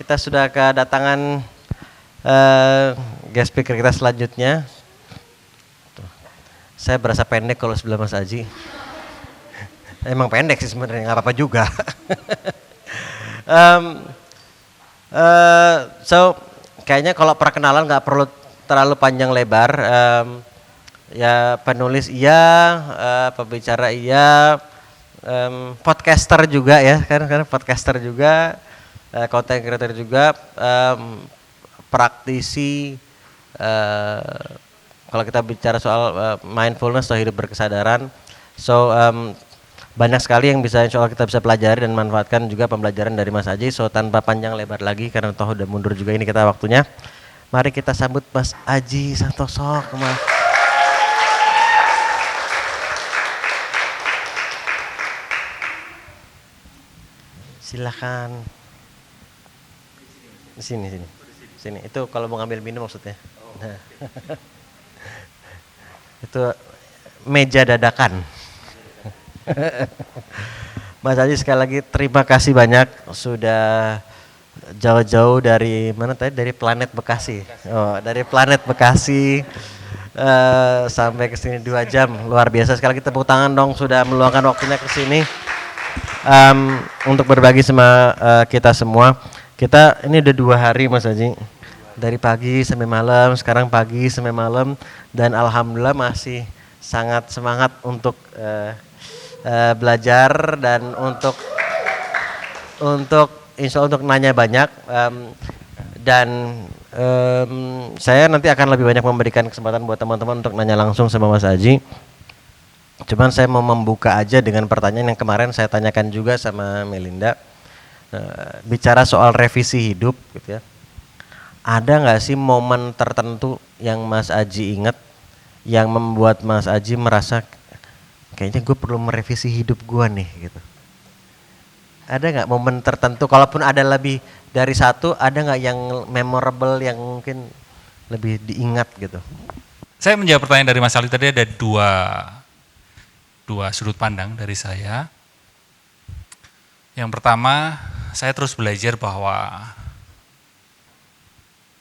Kita sudah kedatangan guest speaker kita selanjutnya. Tuh. Saya berasa pendek kalau sebelah Mas Aji. Emang pendek sih sebenarnya, nggak apa-apa juga. So kayaknya kalau perkenalan nggak perlu terlalu panjang lebar. Ya penulis iya, pembicara iya, podcaster juga ya, karena podcaster juga. Content creator juga, praktisi, kalau kita bicara soal mindfulness atau hidup berkesadaran, so banyak sekali yang bisa insya Allah kita bisa pelajari dan manfaatkan juga pembelajaran dari Mas Aji. So tanpa panjang lebar lagi karena toh udah mundur juga ini kita waktunya, mari kita sambut Mas Aji Santoso. Silakan. Sini. Itu kalau mau ngambil minum maksudnya. Nah. Itu meja dadakan. Mas Aji sekali lagi terima kasih banyak sudah jauh-jauh dari mana tadi, dari planet Bekasi. Oh, dari planet Bekasi sampai ke sini 2 jam. Luar biasa sekali, kita tepuk tangan dong sudah meluangkan waktunya ke sini untuk berbagi sama kita semua. Kita ini udah 2 hari Mas Aji, dari pagi sampai malam, sekarang pagi sampai malam, dan alhamdulillah masih sangat semangat untuk belajar dan untuk insya Allah untuk nanya banyak, dan saya nanti akan lebih banyak memberikan kesempatan buat teman-teman untuk nanya langsung sama Mas Aji. Cuman saya mau membuka aja dengan pertanyaan yang kemarin saya tanyakan juga sama Melinda. Bicara soal revisi hidup gitu ya, ada nggak sih momen tertentu yang Mas Aji ingat yang membuat Mas Aji merasa kayaknya gue perlu merevisi hidup gue nih gitu? Ada nggak momen tertentu, kalaupun ada lebih dari satu, ada nggak yang memorable yang mungkin lebih diingat gitu? Saya menjawab pertanyaan dari Mas Ali tadi, ada dua sudut pandang dari saya. Yang pertama, saya terus belajar bahwa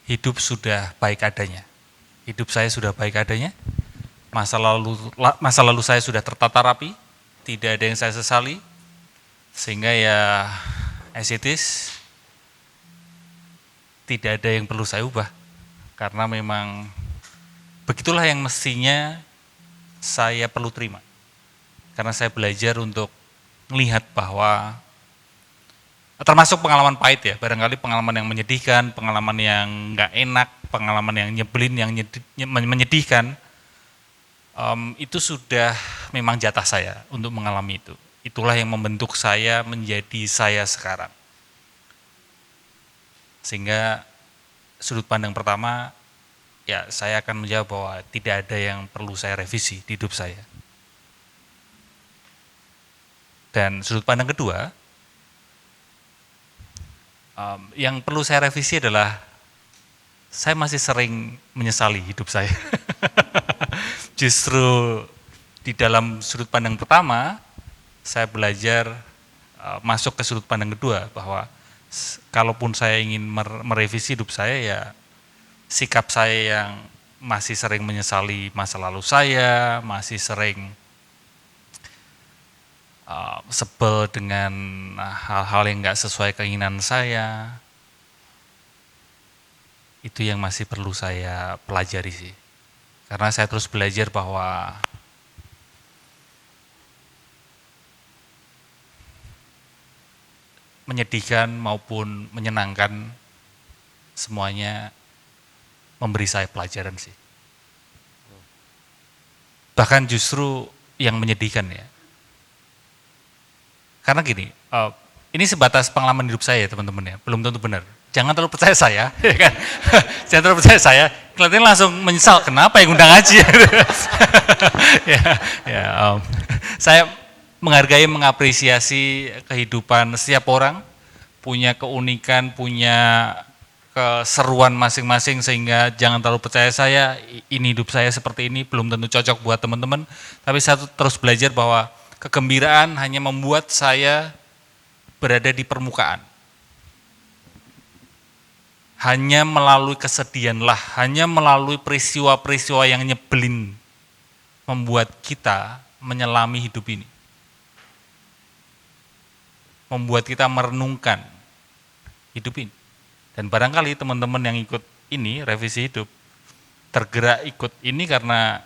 hidup sudah baik adanya. Hidup saya sudah baik adanya. Masa lalu saya sudah tertata rapi, tidak ada yang saya sesali. Sehingga ya as it is, tidak ada yang perlu saya ubah. Karena memang begitulah yang mestinya saya perlu terima. Karena saya belajar untuk melihat bahwa termasuk pengalaman pahit ya, barangkali pengalaman yang menyedihkan, pengalaman yang nggak enak, pengalaman yang nyebelin, yang menyedihkan, itu sudah memang jatah saya untuk mengalami itu. Itulah yang membentuk saya menjadi saya sekarang. Sehingga sudut pandang pertama, ya saya akan menjawab bahwa tidak ada yang perlu saya revisi di hidup saya. Dan sudut pandang kedua, yang perlu saya revisi adalah saya masih sering menyesali hidup saya. Justru di dalam sudut pandang pertama, saya belajar masuk ke sudut pandang kedua, bahwa kalaupun saya ingin merevisi hidup saya, ya sikap saya yang masih sering menyesali masa lalu saya, masih sering sebel dengan hal-hal yang nggak sesuai keinginan saya, itu yang masih perlu saya pelajari sih. Karena saya terus belajar bahwa menyedihkan maupun menyenangkan, semuanya memberi saya pelajaran sih. Bahkan justru yang menyedihkan ya. Karena gini, ini sebatas pengalaman hidup saya ya teman-teman ya, belum tentu benar. Jangan terlalu percaya saya, ya kan? Jangan terlalu percaya saya, kelihatannya langsung menyesal, kenapa yang undang Aji? Saya menghargai, mengapresiasi kehidupan setiap orang, punya keunikan, punya keseruan masing-masing, sehingga jangan terlalu percaya saya, ini hidup saya seperti ini, belum tentu cocok buat teman-teman. Tapi saya terus belajar bahwa kegembiraan hanya membuat saya berada di permukaan. hanya melalui kesedihanlah, hanya melalui peristiwa-peristiwa yang nyebelin membuat kita menyelami hidup ini. Membuat kita merenungkan hidup ini. Dan barangkali teman-teman yang ikut ini, revisi hidup, tergerak ikut ini karena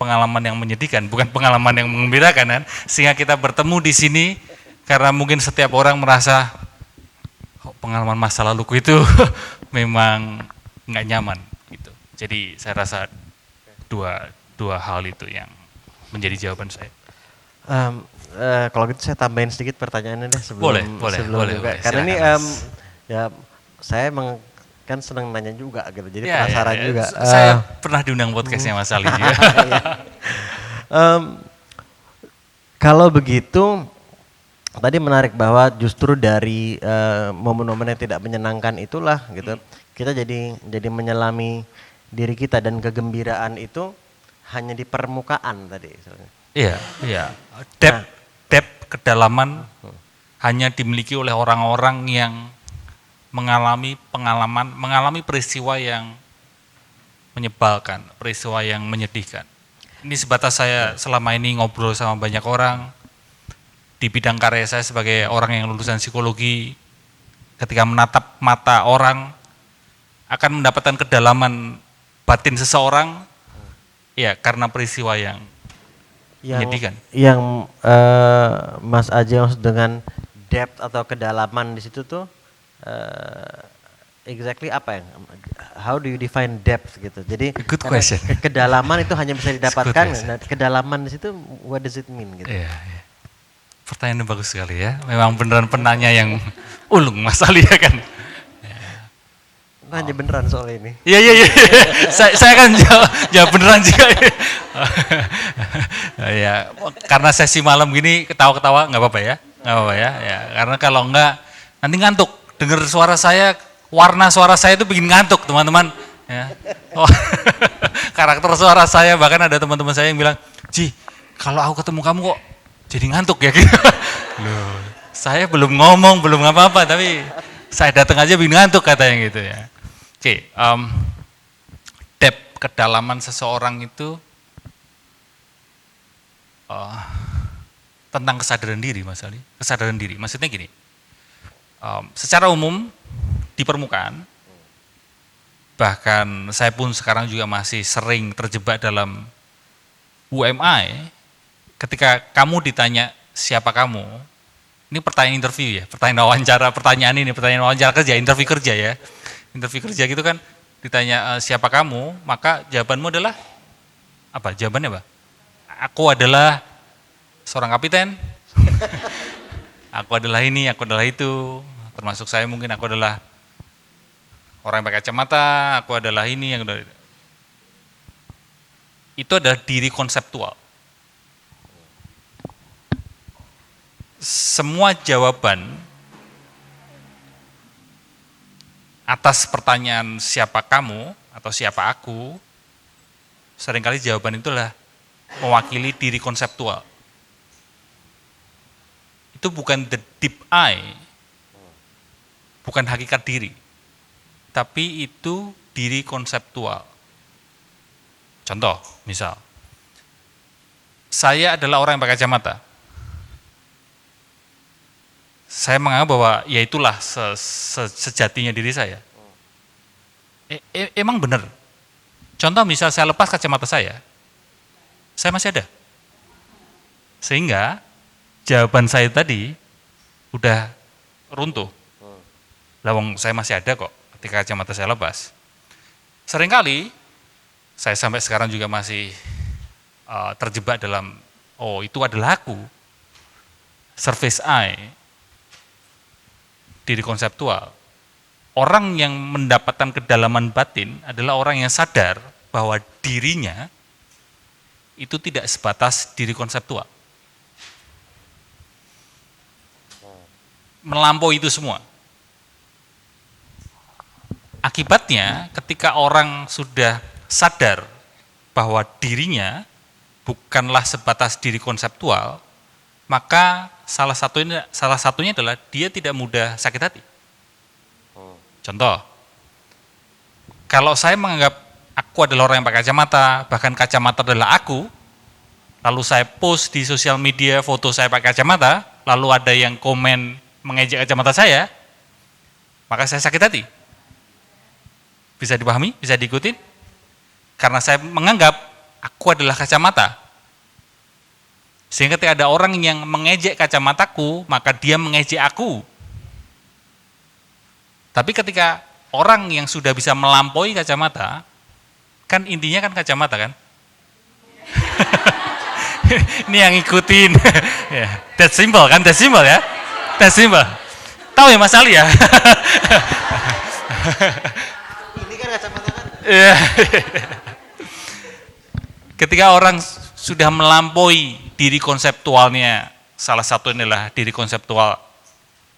pengalaman yang menyedihkan, bukan pengalaman yang mengembirakan kan? Sehingga kita bertemu di sini karena mungkin setiap orang merasa pengalaman masa laluku itu memang nggak nyaman gitu. Jadi saya rasa dua hal itu yang menjadi jawaban saya. Kalau gitu saya tambahin sedikit pertanyaannya deh sebelum Boleh, buka. Karena ini ya saya emang kan senang nanya juga gitu, jadi penasaran juga. Saya pernah diundang podcastnya Mas Ali juga. Kalau begitu, tadi menarik bahwa justru dari momen-momen yang tidak menyenangkan itulah gitu, kita jadi menyelami diri kita dan kegembiraan itu hanya di permukaan tadi. Iya. Depth kedalaman hanya dimiliki oleh orang-orang yang mengalami peristiwa yang menyebalkan, peristiwa yang menyedihkan. Ini sebatas saya selama ini ngobrol sama banyak orang di bidang karya saya sebagai orang yang lulusan psikologi, ketika menatap mata orang akan mendapatkan kedalaman batin seseorang, ya karena peristiwa yang menyedihkan. Yang Mas Aji maksud dengan depth atau kedalaman di situ tuh exactly apa yang how do you define depth gitu. Jadi good question. Kedalaman itu hanya bisa didapatkan. Nah, kedalaman di situ what does it mean gitu. Iya. Pertanyaan bagus sekali ya. Memang beneran penanya yang ulung Mas Ali ya kan. Nanya beneran soal ini. Iya. Saya kan jawab beneran juga. Ya, karena sesi malam gini ketawa-ketawa nggak apa-apa ya. Ya, karena kalau enggak nanti ngantuk. Dengar suara saya, warna suara saya itu bikin ngantuk teman-teman. Ya. Karakter suara saya, bahkan ada teman-teman saya yang bilang, Ji, kalau aku ketemu kamu kok jadi ngantuk ya gitu. Loh, saya belum ngomong, belum apa-apa, tapi saya datang aja bikin ngantuk katanya gitu ya. Oke, depth kedalaman seseorang itu tentang kesadaran diri, Mas Ali. Kesadaran diri, maksudnya gini. Secara umum di permukaan, bahkan saya pun sekarang juga masih sering terjebak dalam UMI. Ketika kamu ditanya siapa kamu, ini pertanyaan interview ya, pertanyaan wawancara kerja, interview kerja ya, interview kerja gitu kan, ditanya siapa kamu, maka jawabanmu adalah apa? Jawabannya apa? Aku adalah seorang kapiten, aku adalah ini, aku adalah itu. Termasuk saya mungkin aku adalah orang yang pakai kacamata, aku adalah ini, yang itu adalah diri konseptual. Semua jawaban atas pertanyaan siapa kamu atau siapa aku, seringkali jawaban itu adalah mewakili diri konseptual. Itu bukan the deep I, bukan hakikat diri, tapi itu diri konseptual. Contoh, misal, saya adalah orang yang pakai kacamata. Saya menganggap bahwa ya itulah sejatinya diri saya. Emang benar. Contoh misal saya lepas kacamata saya masih ada. Sehingga jawaban saya tadi udah runtuh. Lawang saya masih ada kok ketika kacamata saya lepas. Seringkali saya sampai sekarang juga masih terjebak dalam itu adalah aku. Surface I, diri konseptual. Orang yang mendapatkan kedalaman batin adalah orang yang sadar bahwa dirinya itu tidak sebatas diri konseptual. Melampaui itu semua. Akibatnya ketika orang sudah sadar bahwa dirinya bukanlah sebatas diri konseptual, maka salah satunya adalah dia tidak mudah sakit hati. Contoh, Kalau saya menganggap aku adalah orang yang pakai kacamata, bahkan kacamata adalah aku, lalu saya post di sosial media foto saya pakai kacamata, lalu ada yang komen mengejek kacamata saya, maka saya sakit hati. Bisa dipahami? Bisa diikutin? Karena saya menganggap aku adalah kacamata. Sehingga ketika ada orang yang mengejek kacamataku, maka dia mengejek aku. Tapi ketika orang yang sudah bisa melampaui kacamata, kan intinya kan kacamata kan? Ini yang ngikutin. That's simple kan? That's simple ya? That's simple. Tahu ya Mas Ali ya? Ini kan kacamata kan. Ketika orang sudah melampaui diri konseptualnya, salah satu adalah diri konseptual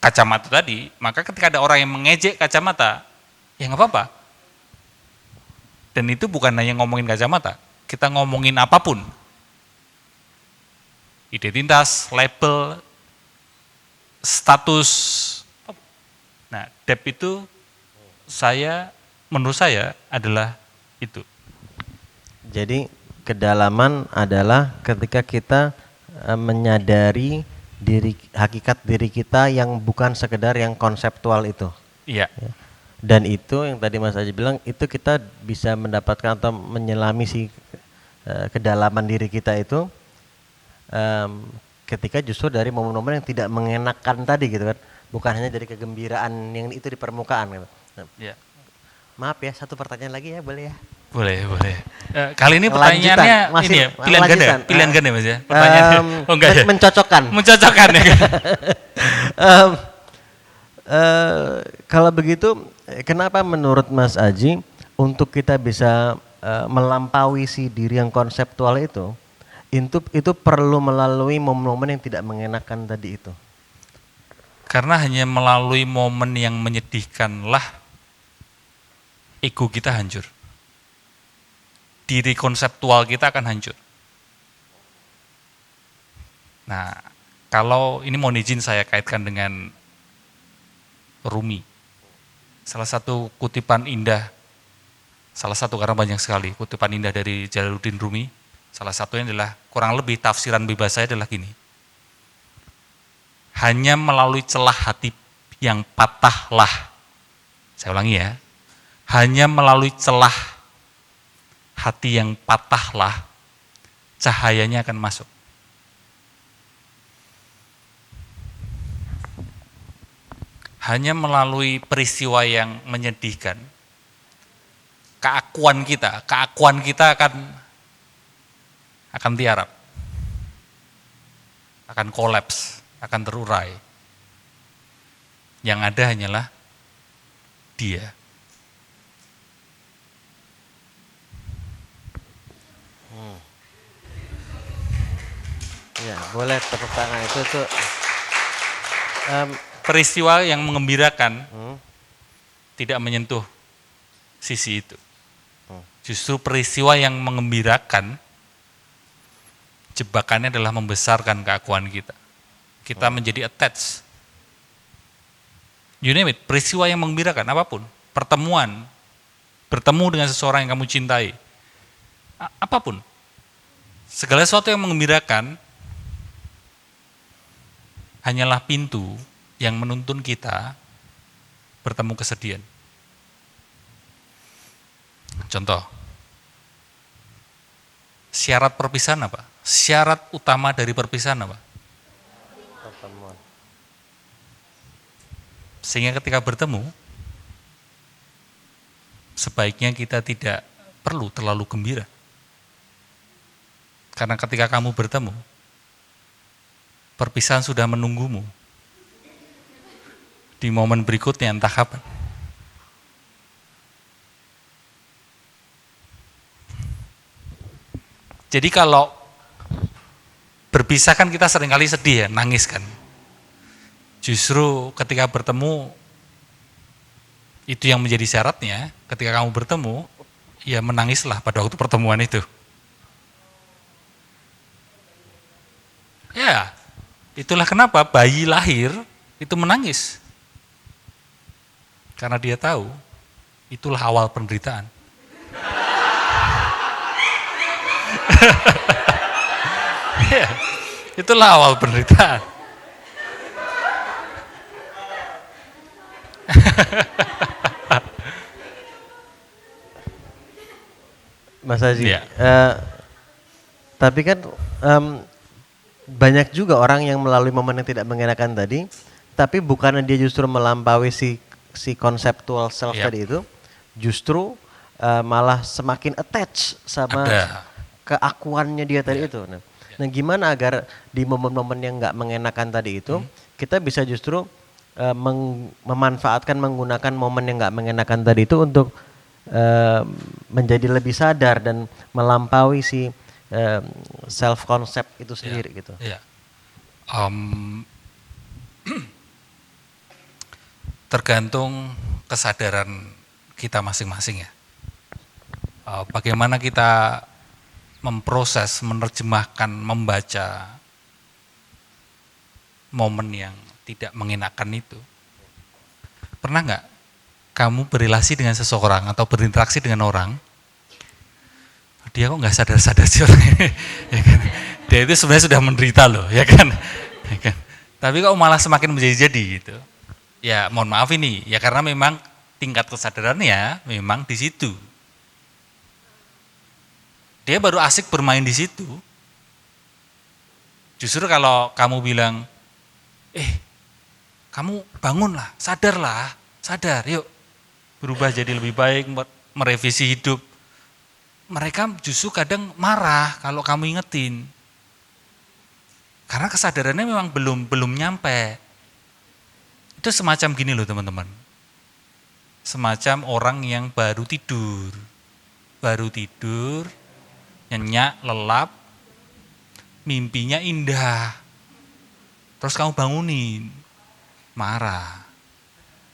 kacamata tadi, maka ketika ada orang yang mengejek kacamata, ya nggak apa-apa. Dan itu bukan hanya ngomongin kacamata, kita ngomongin apapun. Identitas, label, status. Nah, dep itu menurut saya adalah itu. Jadi kedalaman adalah ketika kita menyadari hakikat diri kita yang bukan sekedar yang konseptual itu. Iya. Ya. Dan itu yang tadi Mas Aji bilang, itu kita bisa mendapatkan atau menyelami kedalaman diri kita itu ketika justru dari momen-momen yang tidak mengenakan tadi gitu kan, bukan hanya dari kegembiraan yang itu di permukaan gitu. Iya. Maaf ya, satu pertanyaan lagi ya, boleh ya? Boleh. Kali ini pertanyaannya ini ya, pilihan ganda Mas ya? Pertanyaannya, enggak ya? Mencocokkan. Mencocokkan ya. Kalau begitu, kenapa menurut Mas Aji untuk kita bisa melampaui si diri yang konseptual itu perlu melalui momen-momen yang tidak mengenakan tadi itu? Karena hanya melalui momen yang menyedihkanlah ego kita hancur. Diri konseptual kita akan hancur. Nah, kalau ini mohon izin saya kaitkan dengan Rumi. Salah satu kutipan indah, karena banyak sekali kutipan indah dari Jalaluddin Rumi, salah satunya adalah, kurang lebih tafsiran bebas saya adalah gini. Hanya melalui celah hati yang patahlah, saya ulangi ya, hanya melalui celah hati yang patahlah cahayanya akan masuk. Hanya melalui peristiwa yang menyedihkan, keakuan kita akan tiarap, akan kolaps, akan terurai. Yang ada hanyalah dia. Ya, boleh tepuk tangan itu tuh. Peristiwa yang mengembirakan tidak menyentuh sisi itu. Justru peristiwa yang mengembirakan, jebakannya adalah membesarkan keakuan kita. Kita menjadi attached. You name it, peristiwa yang mengembirakan, apapun. Pertemuan, bertemu dengan seseorang yang kamu cintai. Apapun. Segala sesuatu yang mengembirakan hanyalah pintu yang menuntun kita bertemu kesedihan. Contoh, syarat perpisahan apa? Syarat utama dari perpisahan apa? Pertemuan. Sehingga ketika bertemu, sebaiknya kita tidak perlu terlalu gembira. Karena ketika kamu bertemu, perpisahan sudah menunggumu di momen berikutnya entah kapan. Jadi kalau berpisah kan kita seringkali sedih ya, nangis kan. Justru ketika bertemu, itu yang menjadi syaratnya, ketika kamu bertemu, ya menangislah pada waktu pertemuan itu. Ya, itulah kenapa bayi lahir itu menangis. Karena dia tahu itulah awal penderitaan. Ya, itulah awal penderitaan. Mas Haji, Iya. tapi kan banyak juga orang yang melalui momen yang tidak mengenakan tadi, tapi bukannya dia justru melampaui si konseptual self Iya. tadi itu, justru malah semakin attach sama Ada. keakuannya dia tadi itu. Nah, gimana agar di momen-momen yang nggak mengenakan tadi itu, kita bisa justru memanfaatkan, menggunakan momen yang nggak mengenakan tadi itu untuk menjadi lebih sadar dan melampaui si self concept itu sendiri gitu. Iya. Tergantung kesadaran kita masing-masing ya. Bagaimana kita memproses, menerjemahkan, membaca momen yang tidak mengenakan itu. Pernah nggak kamu berrelasi dengan seseorang atau berinteraksi dengan orang, dia kok nggak sadar-sadar sih orang ini, ya kan? Dia itu sebenarnya sudah menderita loh, ya kan? Ya kan? Tapi kok malah semakin menjadi-jadi gitu. Ya mohon maaf ini, ya karena memang tingkat kesadarannya memang di situ. Dia baru asik bermain di situ. Justru kalau kamu bilang, kamu bangunlah, sadar, yuk berubah jadi lebih baik, merevisi hidup. Mereka justru kadang marah kalau kamu ingetin. Karena kesadarannya memang belum nyampe. Itu semacam gini loh teman-teman. Semacam orang yang baru tidur, nyenyak, lelap, mimpinya indah. Terus kamu bangunin, marah.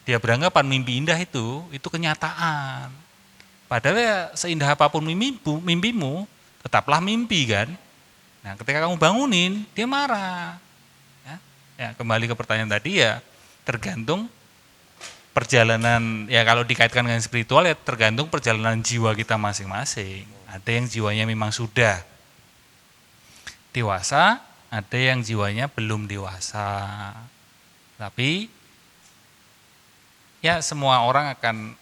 Dia beranggapan mimpi indah itu kenyataan. Padahal ya seindah apapun mimpimu, tetaplah mimpi kan. Nah ketika kamu bangunin, dia marah. Ya, kembali ke pertanyaan tadi ya, tergantung perjalanan, ya kalau dikaitkan dengan spiritual ya tergantung perjalanan jiwa kita masing-masing. Ada yang jiwanya memang sudah dewasa, ada yang jiwanya belum dewasa. Tapi ya semua orang akan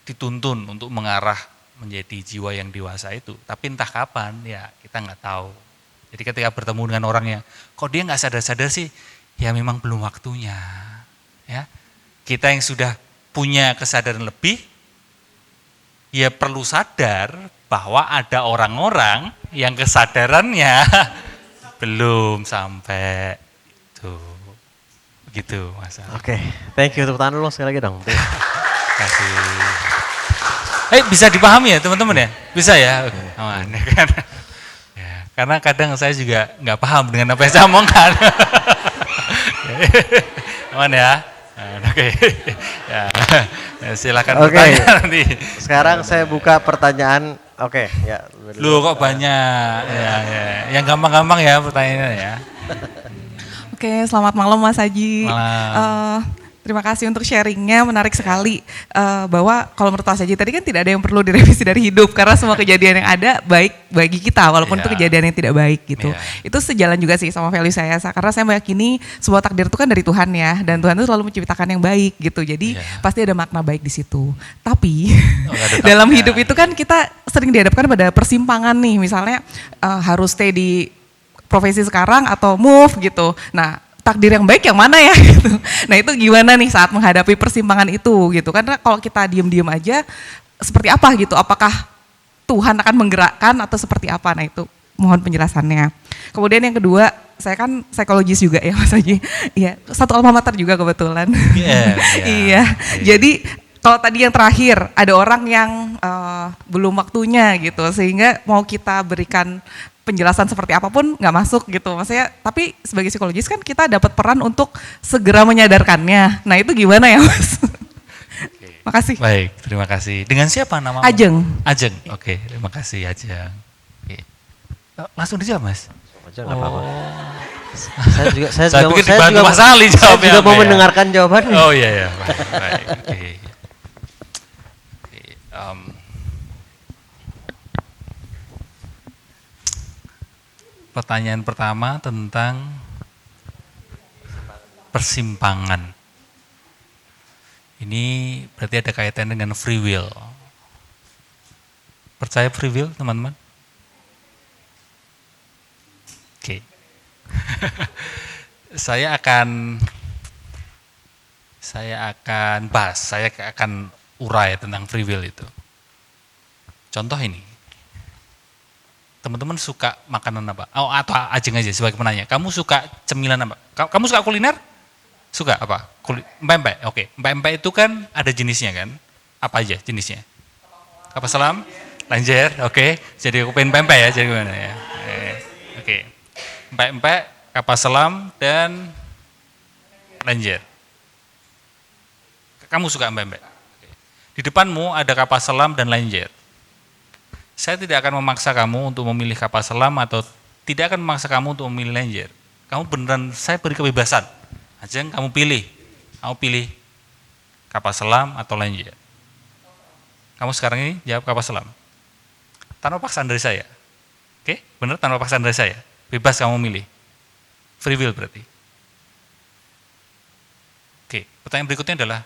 dituntun untuk mengarah menjadi jiwa yang dewasa itu. Tapi entah kapan ya kita nggak tahu. Jadi ketika bertemu dengan orang yang kok dia nggak sadar-sadar sih, ya memang belum waktunya. Ya, kita yang sudah punya kesadaran lebih, ya perlu sadar bahwa ada orang-orang yang kesadarannya belum sampai itu. Begitu Mas. Oke, thank you, tepuk tangan dulu sekali lagi dong. Kasih. Bisa dipahami ya teman-teman ya? Bisa ya? Aman ya kan? Ya, karena kadang saya juga nggak paham dengan apa yang saya omongkan. Aman ya? Oke. Ya, silakan bertanya nanti. Sekarang saya buka pertanyaan. Oke, ya. Lu kok banyak? Ya. Yang gampang-gampang ya pertanyaannya ya. Oke, selamat malam Mas Haji. Malam. Terima kasih untuk sharingnya, menarik sekali. Bahwa kalau menurut Mas Haji tadi kan tidak ada yang perlu direvisi dari hidup, karena semua kejadian yang ada baik bagi kita, walaupun itu kejadian yang tidak baik gitu. Itu sejalan juga sih sama value saya, karena saya meyakini sebuah takdir itu kan dari Tuhan ya, dan Tuhan itu selalu menciptakan yang baik gitu. Jadi pasti ada makna baik di situ. Tapi dalam hidup itu kan kita sering dihadapkan pada persimpangan nih, misalnya harus stay di profesi sekarang atau move gitu. Nah, takdir yang baik yang mana ya gitu. Nah itu gimana nih saat menghadapi persimpangan itu gitu. Karena kalau kita diem-diem aja seperti apa gitu. Apakah Tuhan akan menggerakkan atau seperti apa? Nah itu mohon penjelasannya. Kemudian yang kedua, saya kan psikologis juga ya Mas Haji. Iya, satu alma mater juga kebetulan. Iya. Jadi kalau tadi yang terakhir ada orang yang belum waktunya gitu. Sehingga mau kita berikan penjelasan seperti apapun nggak masuk gitu, maksudnya. Tapi sebagai psikologis kan kita dapat peran untuk segera menyadarkannya. Nah itu gimana ya Mas? Makasih. Baik, terima kasih. Dengan siapa nama? Ajeng. Ajeng, oke, terima kasih Ajeng. Oke. Langsung dijawab Mas? Nggak apa-apa. Saya pikir dibantu Mas Ali jawabnya. Saya juga mau mendengarkan jawabannya. Oh iya, baik. Oke. Pertanyaan pertama tentang persimpangan. Ini berarti ada kaitan dengan free will. Percaya free will, teman-teman? Oke. Saya akan bahas, saya akan urai tentang free will itu. Contoh ini. Teman-teman suka makanan apa? Oh, atau Ajeng aja sebagai penanya. Kamu suka cemilan apa? Kamu suka kuliner? Suka apa? Empek-empek. Oke, empek-empek itu kan ada jenisnya kan? Apa aja jenisnya? Kapal selam, lenjer. Oke. Jadi aku pengen empek ya, jadi gimana ya? Oke. Empek-empek, kapal selam dan lenjer. Kamu suka empek-empek? Di depanmu ada kapal selam dan lenjer. Saya tidak akan memaksa kamu untuk memilih kapal selam atau tidak akan memaksa kamu untuk memilih lenjer. Kamu beneran, saya beri kebebasan. Ajeng, kamu pilih. Kamu pilih kapal selam atau lenjer. Kamu sekarang ini jawab kapal selam. Tanpa paksaan dari saya. Oke, bener tanpa paksaan dari saya. Bebas kamu milih. Free will berarti. Oke, pertanyaan berikutnya adalah,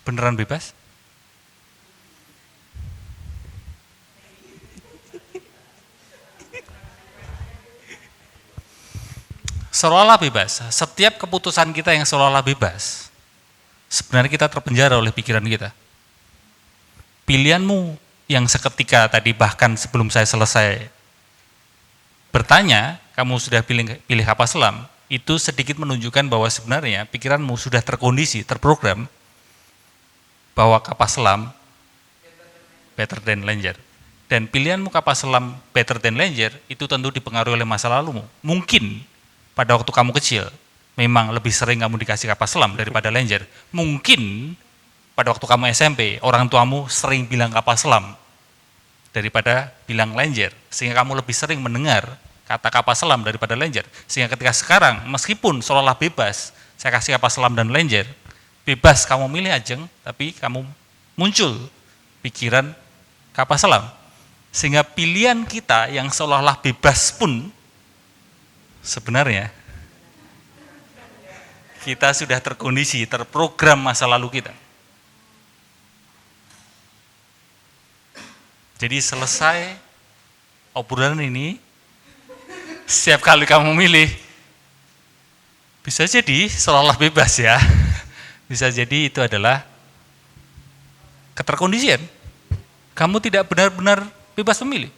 beneran bebas? Seolah-olah bebas. Setiap keputusan kita yang seolah-olah bebas, sebenarnya kita terpenjara oleh pikiran kita. Pilihanmu yang seketika tadi, bahkan sebelum saya selesai bertanya, kamu sudah pilih kapal selam, itu sedikit menunjukkan bahwa sebenarnya pikiranmu sudah terkondisi, terprogram, bahwa kapal selam better than lenjer. Dan pilihanmu kapal selam better than lenjer, itu tentu dipengaruhi oleh masa lalumu. Mungkin pada waktu kamu kecil, memang lebih sering kamu dikasih kapal selam daripada lenjer. Mungkin pada waktu kamu SMP, orang tuamu sering bilang kapal selam daripada bilang lenjer. Sehingga kamu lebih sering mendengar kata kapal selam daripada lenjer. Sehingga ketika sekarang, meskipun seolah-olah bebas, saya kasih kapal selam dan lenjer, bebas kamu milih Ajeng, tapi kamu muncul pikiran kapal selam. Sehingga pilihan kita yang seolah-olah bebas pun, sebenarnya kita sudah terkondisi, terprogram masa lalu kita. Jadi selesai obrolan ini, setiap kali kamu milih, bisa jadi seolah-olah bebas ya. Bisa jadi itu adalah keterkondisian. Kamu tidak benar-benar bebas memilih.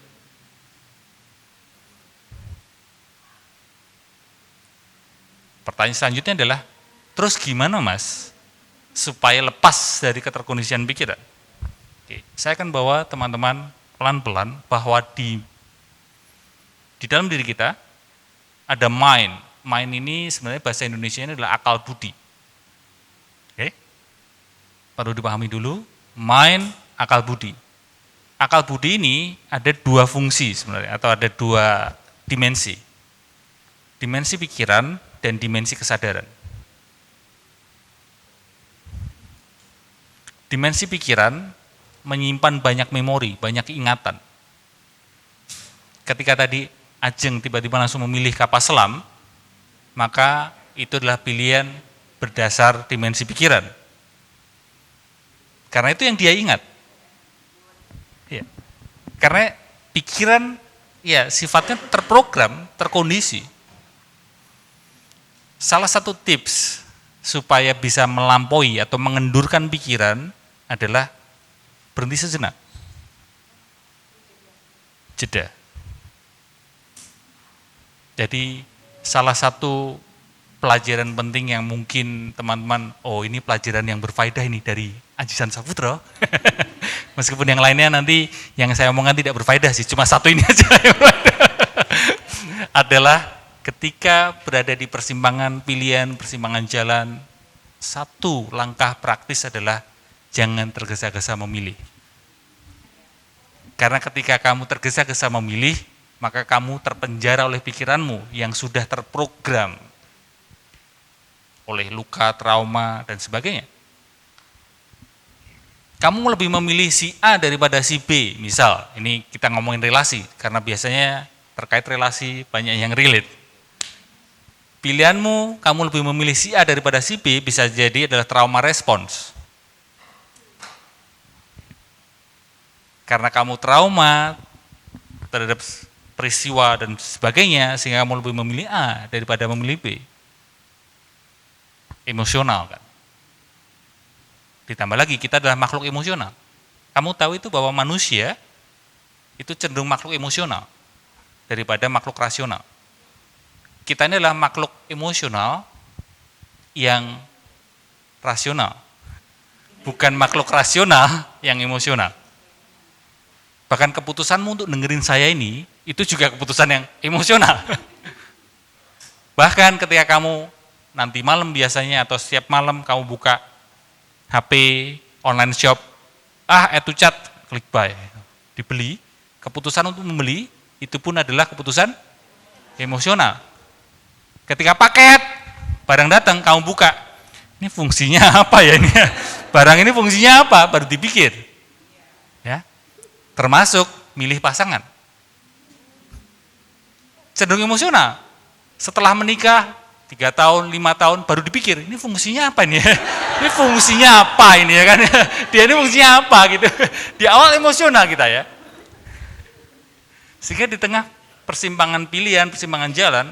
Pertanyaan selanjutnya adalah, terus gimana Mas supaya lepas dari keterkondisian pikiran? Oke, saya akan bawa teman-teman pelan-pelan bahwa di dalam diri kita ada mind. Mind ini sebenarnya bahasa Indonesia ini adalah akal budi. Oke, perlu dipahami dulu, mind, akal budi. Akal budi ini ada dua fungsi sebenarnya, atau ada dua dimensi. Dimensi pikiran dan dimensi kesadaran. Dimensi pikiran menyimpan banyak memori, banyak ingatan. Ketika tadi Ajeng tiba-tiba langsung memilih kapal selam, maka itu adalah pilihan berdasar dimensi pikiran. Karena itu yang dia ingat. Ya. Karena pikiran ya sifatnya terprogram, terkondisi. Salah satu tips supaya bisa melampaui atau mengendurkan pikiran adalah berhenti sejenak. Jeda. Jadi salah satu pelajaran penting yang mungkin teman-teman, oh ini pelajaran yang berfaedah ini dari Aji Saputro. Meskipun yang lainnya nanti yang saya omongkan tidak berfaedah sih, cuma satu ini aja yang adalah ketika berada di persimpangan pilihan, persimpangan jalan, satu langkah praktis adalah jangan tergesa-gesa memilih. Karena ketika kamu tergesa-gesa memilih, maka kamu terpenjara oleh pikiranmu yang sudah terprogram oleh luka, trauma, dan sebagainya. kamu lebih memilih si A daripada si B, misal, ini kita ngomongin relasi, karena biasanya terkait relasi banyak yang relate. Pilihanmu, kamu lebih memilih si A daripada si B, bisa jadi adalah trauma respons. Karena kamu trauma terhadap peristiwa dan sebagainya, sehingga kamu lebih memilih A daripada memilih B. Emosional kan. Ditambah lagi, kita adalah makhluk emosional. Kamu tahu itu bahwa manusia itu cenderung makhluk emosional daripada makhluk rasional. Kita ini adalah makhluk emosional yang rasional, bukan makhluk rasional yang emosional. Bahkan keputusanmu untuk dengerin saya ini, itu juga keputusan yang emosional. Bahkan ketika kamu nanti malam biasanya atau setiap malam kamu buka HP, online shop, itu chat, klik buy, dibeli, keputusan untuk membeli, itu pun adalah keputusan emosional. Ketika paket, barang datang, kamu buka, ini fungsinya apa ya ini? Barang ini fungsinya apa? Baru dipikir. Ya, termasuk milih pasangan. Cenderung emosional. Setelah menikah, 3 tahun, 5 tahun, baru dipikir, ini fungsinya apa ini? Ini fungsinya apa ini ya kan? Dia ini fungsinya apa gitu. Di awal emosional kita ya. Sehingga di tengah persimpangan pilihan, persimpangan jalan,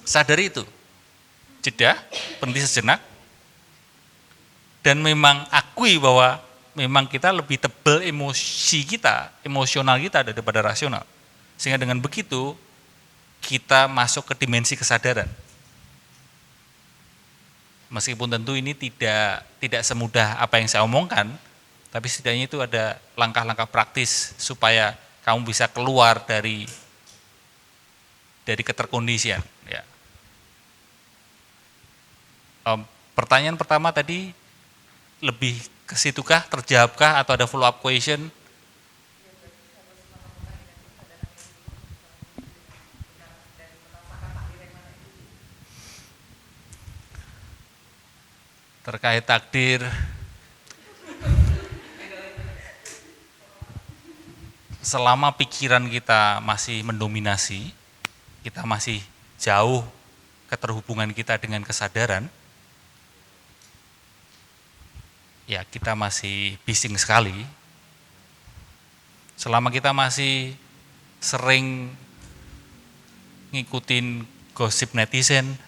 sadari itu. Jeda, berhenti sejenak, dan memang akui bahwa memang kita lebih tebal emosi kita, emosional kita daripada rasional. Sehingga dengan begitu, kita masuk ke dimensi kesadaran. Meskipun tentu ini tidak semudah apa yang saya omongkan, tapi setidaknya itu ada langkah-langkah praktis supaya kamu bisa keluar dari keterkondisian. Ya. Pertanyaan pertama tadi lebih ke situkah, terjawabkah atau ada follow up question? Terkait takdir, selama pikiran kita masih mendominasi, kita masih jauh keterhubungan kita dengan kesadaran, ya kita masih bising sekali. Selama kita masih sering ngikutin gosip netizen,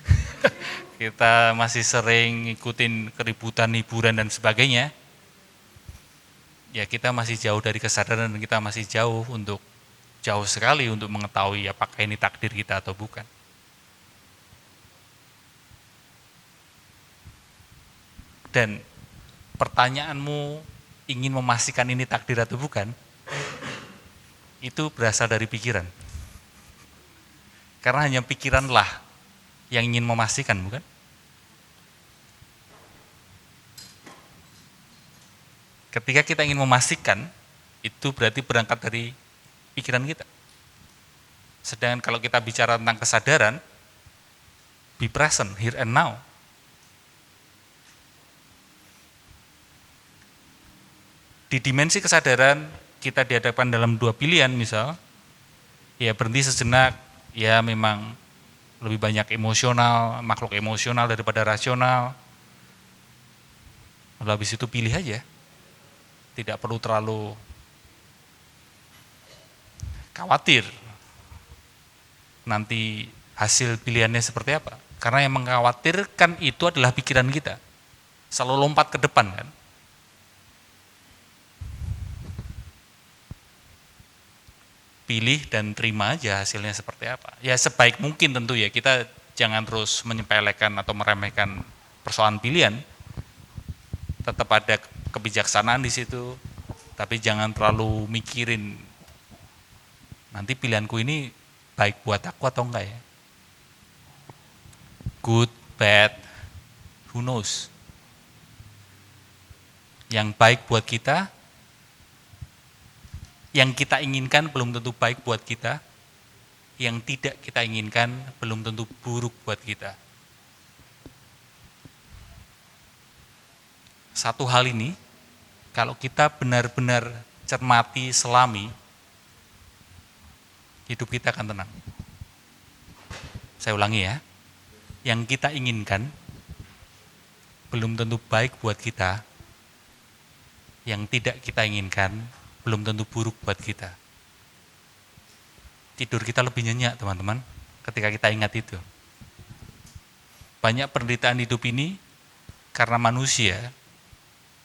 kita masih sering ngikutin keributan hiburan dan sebagainya, ya kita masih jauh dari kesadaran dan kita masih jauh sekali untuk mengetahui apakah ini takdir kita atau bukan. Dan pertanyaanmu ingin memastikan ini takdir atau bukan, itu berasal dari pikiran. Karena hanya pikiranlah yang ingin memastikan, bukan? Ketika kita ingin memastikan, itu berarti berangkat dari pikiran kita. Sedangkan kalau kita bicara tentang kesadaran, be present, here and now. Di dimensi kesadaran, kita dihadapkan dalam 2 pilihan misal, ya berhenti sejenak, ya memang lebih banyak emosional, makhluk emosional daripada rasional. Lalu habis itu pilih aja. Tidak perlu terlalu khawatir nanti hasil pilihannya seperti apa. Karena yang mengkhawatirkan itu adalah pikiran kita. Selalu lompat ke depan kan. Pilih dan terima aja hasilnya seperti apa. Ya sebaik mungkin tentu ya, kita jangan terus menyepelekan atau meremehkan persoalan pilihan. Tetap ada kebijaksanaan di situ, tapi jangan terlalu mikirin nanti pilihanku ini baik buat aku atau enggak ya. Good, bad, who knows. Yang baik buat kita, yang kita inginkan belum tentu baik buat kita, yang tidak kita inginkan belum tentu buruk buat kita. Satu hal ini kalau kita benar-benar cermati, selami, hidup kita akan tenang. Saya ulangi ya, yang kita inginkan belum tentu baik buat kita, yang tidak kita inginkan belum tentu buruk buat kita. Tidur kita lebih nyenyak teman-teman, ketika kita ingat itu. Banyak penderitaan hidup ini karena manusia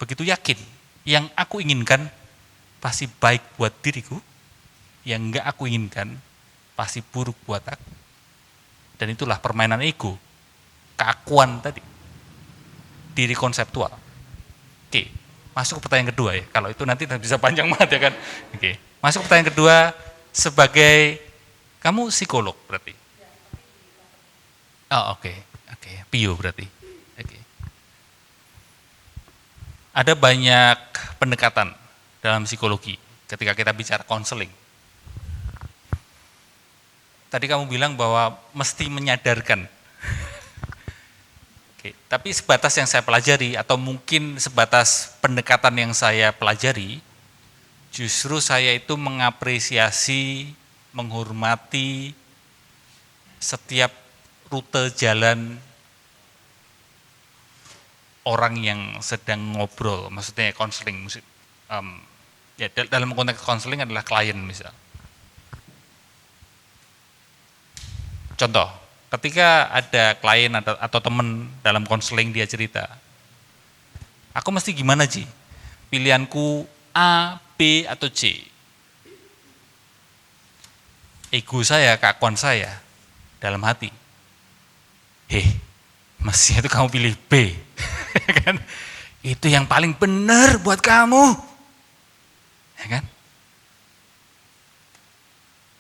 begitu yakin, yang aku inginkan pasti baik buat diriku, yang enggak aku inginkan pasti buruk buat aku. Dan itulah permainan ego, keakuan tadi, diri konseptual. Oke, masuk ke pertanyaan kedua ya, kalau itu nanti bisa panjang banget ya kan. Oke, masuk ke pertanyaan kedua, sebagai, kamu psikolog berarti? Oh oke. Pio berarti. Oke. Ada banyak pendekatan dalam psikologi ketika kita bicara konseling. Tadi kamu bilang bahwa mesti menyadarkan. Oke, tapi sebatas yang saya pelajari atau mungkin sebatas pendekatan yang saya pelajari, justru saya itu mengapresiasi, menghormati setiap rute jalan orang yang sedang ngobrol, maksudnya konseling, ya dalam konteks konseling adalah klien misal. Contoh, ketika ada klien atau teman dalam konseling dia cerita, aku mesti gimana Ji? Pilihanku A, B, atau C. Ego saya, keakuan saya dalam hati. Mestinya itu kamu pilih B. Kan? Itu yang paling benar buat kamu. Ya kan?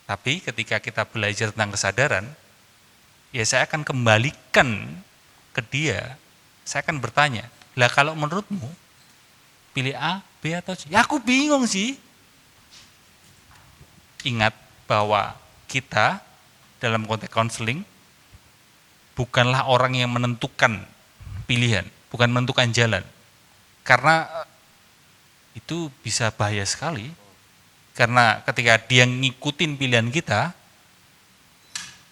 Tapi ketika kita belajar tentang kesadaran, ya saya akan kembalikan ke dia, saya akan bertanya, lah kalau menurutmu pilih A, B atau C? Ya aku bingung sih. Ingat bahwa kita dalam konteks konseling bukanlah orang yang menentukan pilihan, bukan menentukan jalan. Karena itu bisa bahaya sekali. Karena ketika dia ngikutin pilihan kita,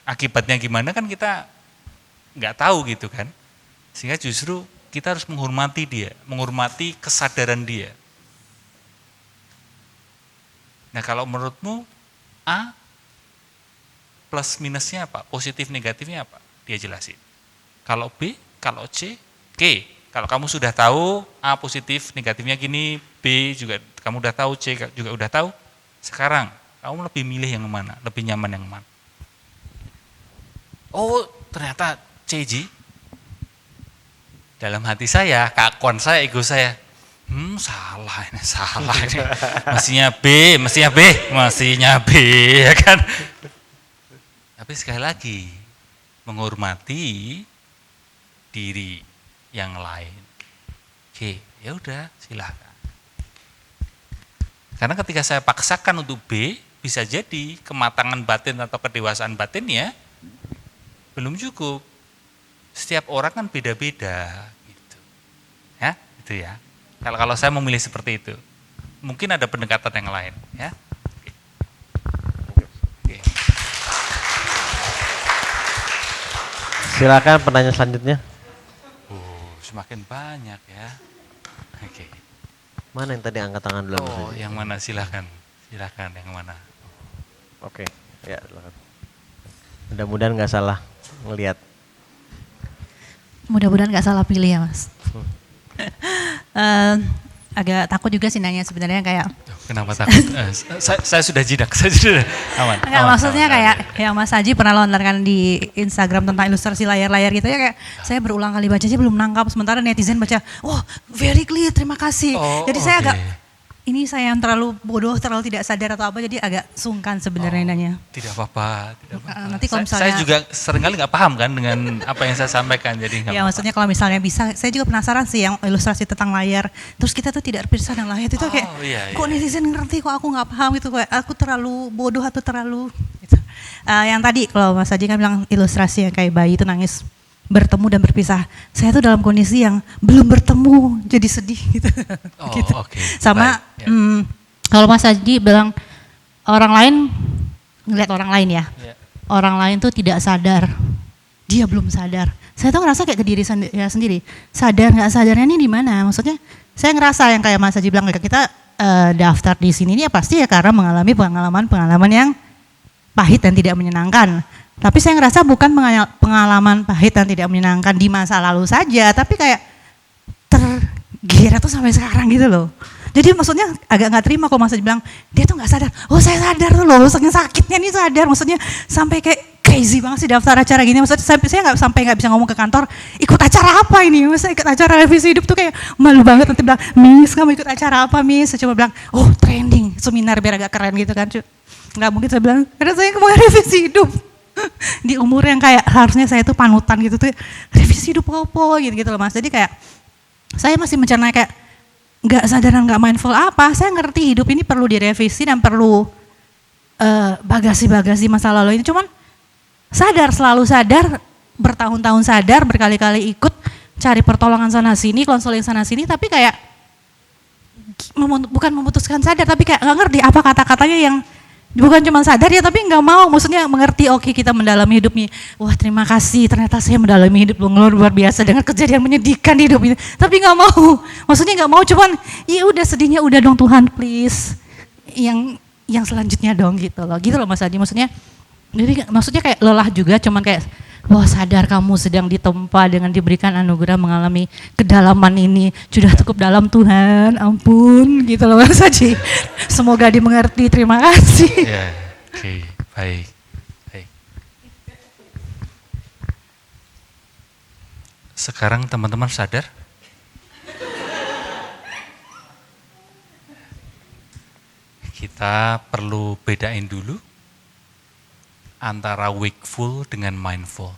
akibatnya gimana kan kita nggak tahu gitu kan. Sehingga justru kita harus menghormati dia, menghormati kesadaran dia. Nah kalau menurutmu A plus minusnya apa? Positif negatifnya apa? Dia jelasin. Kalau B, kalau C, G. Kalau kamu sudah tahu A positif, negatifnya gini, B juga kamu udah tahu, C juga udah tahu. Sekarang kamu lebih milih yang mana? Lebih nyaman yang mana? Oh, ternyata C, Ji. Dalam hati saya, keakuan saya, ego saya, salah ini. Mestinya B, ya kan? Tapi sekali lagi, menghormati diri yang lain. Oke, ya udah silakan. Karena ketika saya paksakan untuk B, bisa jadi kematangan batin atau kedewasaan batinnya belum cukup. Setiap orang kan beda-beda gitu. Ya, itu ya. Kalau saya memilih seperti itu, mungkin ada pendekatan yang lain, ya. Oke. Silakan pertanyaan selanjutnya. Semakin banyak ya. Oke. Mana yang tadi angkat tangan dulu? Yang mana silakan. Silakan yang mana. Oke, ya silakan. Mudah-mudahan nggak salah ngelihat. Mudah-mudahan nggak salah pilih ya Mas. Agak takut juga sih nanya sebenarnya kayak. Kenapa takut? Saya sudah jinak, saya sudah aman. Enggak, maksudnya kayak yang Mas Haji pernah lontarkan di Instagram tentang ilustrasi layar-layar gitu ya, kayak saya berulang kali baca aja belum nangkap, sementara netizen baca, very clear, terima kasih. Jadi saya agak, ini saya yang terlalu bodoh, terlalu tidak sadar atau apa, jadi agak sungkan sebenarnya nanya. Tidak apa-apa. Nanti kalau misalnya, saya juga seringkali nggak paham kan dengan apa yang saya sampaikan, jadi nggak. Ya maksudnya kalau misalnya bisa, saya juga penasaran sih yang ilustrasi tentang layar. Terus kita tuh tidak terpisah dengan layar itu kayak, kok netizen ngerti, kok aku nggak paham gitu, kayak aku terlalu bodoh atau terlalu. Gitu. Yang tadi kalau Mas Haji kan bilang ilustrasi yang kayak bayi itu nangis bertemu dan berpisah. Saya tuh dalam kondisi yang belum bertemu, jadi sedih gitu. Oh, Gitu. oke. Sama Baik, ya. kalau Mas Haji bilang orang lain ngeliat orang lain ya, Ya. orang lain tuh tidak sadar, dia belum sadar. Saya tuh ngerasa kayak ke diri sendiri, sadar nggak sadarnya ini di mana? Maksudnya saya ngerasa yang kayak Mas Haji bilang, kita daftar di sini ini ya pasti ya karena mengalami pengalaman yang pahit dan tidak menyenangkan. Tapi saya ngerasa bukan pengalaman pahit dan tidak menyenangkan di masa lalu saja, tapi kayak tergira tuh sampai sekarang gitu loh. Jadi maksudnya agak nggak terima kalau Mas Haji bilang dia tuh nggak sadar. Oh saya sadar tuh loh, saking sakitnya nih sadar. Maksudnya sampai kayak crazy banget sih daftar acara gini. Maksudnya saya nggak bisa ngomong ke kantor ikut acara apa ini. Maksudnya ikut acara revisi hidup tuh kayak malu banget. Nanti bilang, Miss kamu ikut acara apa Miss? Saya coba bilang, oh trending seminar biar agak keren gitu kan. Nggak mungkin saya bilang, karena saya mau revisi hidup. Di umur yang kayak harusnya saya tuh panutan gitu tuh revisi hidup apa gitu loh Mas. Jadi kayak saya masih mencerna kayak nggak sadar dan nggak mindful apa. Saya ngerti hidup ini perlu direvisi dan perlu bagasi-bagasi masa lalu ini. Cuman selalu sadar, bertahun-tahun sadar, berkali-kali ikut cari pertolongan sana sini, konseling sana sini, tapi kayak bukan memutuskan sadar, tapi kayak nggak ngerti apa kata-katanya yang bukan cuma sadar ya, tapi nggak mau, maksudnya mengerti, oke kita mendalami hidup nih, wah terima kasih ternyata saya mendalami hidup luar biasa dengan kejadian menyedihkan di hidup ini, tapi nggak mau, maksudnya nggak mau, cuman ya udah sedihnya udah dong Tuhan please, yang selanjutnya dong gitu loh Mas Adi, maksudnya, jadi maksudnya kayak lelah juga, cuman kayak wah sadar kamu sedang ditempa dengan diberikan anugerah mengalami kedalaman ini, sudah cukup dalam Tuhan, ampun gitu loh Mas Haji. Semoga dimengerti, terima kasih. Ya, oke, baik. Sekarang teman-teman sadar? Kita perlu bedain dulu antara wakeful dengan mindful.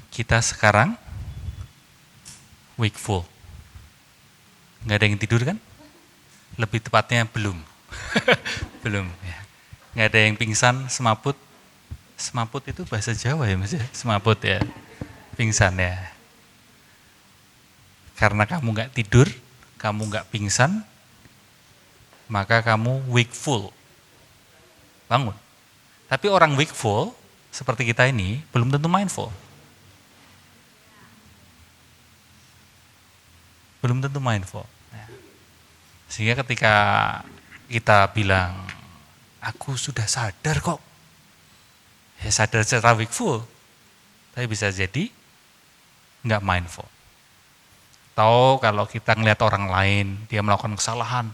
Kita sekarang wakeful. Nggak ada yang tidur kan? Lebih tepatnya belum. Belum ya. Nggak ada yang pingsan, semaput. Semaput itu bahasa Jawa ya Mas ya? Semaput ya. Pingsan ya. Karena kamu nggak tidur, kamu nggak pingsan, maka kamu wakeful. Bangun. Tapi orang wakeful seperti kita ini belum tentu mindful. Belum tentu mindful. Sehingga ketika kita bilang, aku sudah sadar kok. Ya sadar secara wakeful, tapi bisa jadi nggak mindful. Atau kalau kita ngelihat orang lain, dia melakukan kesalahan,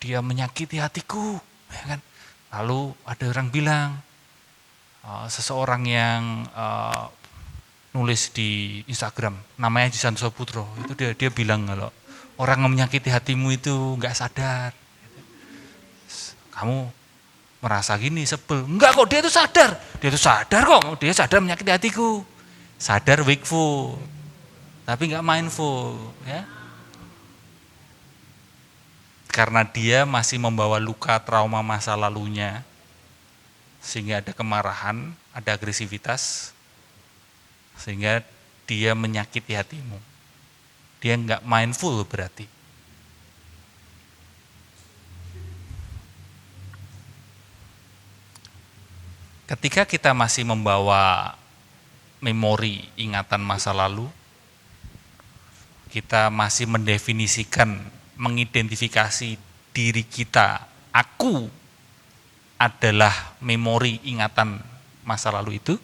dia menyakiti hatiku, ya kan? Lalu ada orang bilang, seseorang yang nulis di Instagram, namanya Jisan Soputro, itu dia bilang kalau orang yang menyakiti hatimu itu nggak sadar. Kamu merasa gini, sebel. Enggak kok, dia itu sadar kok, dia sadar menyakiti hatiku. Sadar wakeful, tapi nggak mindful. Ya. Karena dia masih membawa luka trauma masa lalunya, sehingga ada kemarahan, ada agresivitas, sehingga dia menyakiti hatimu. Dia nggak mindful berarti. Ketika kita masih membawa memori ingatan masa lalu, kita masih mendefinisikan, mengidentifikasi diri kita, aku adalah memori ingatan masa lalu itu,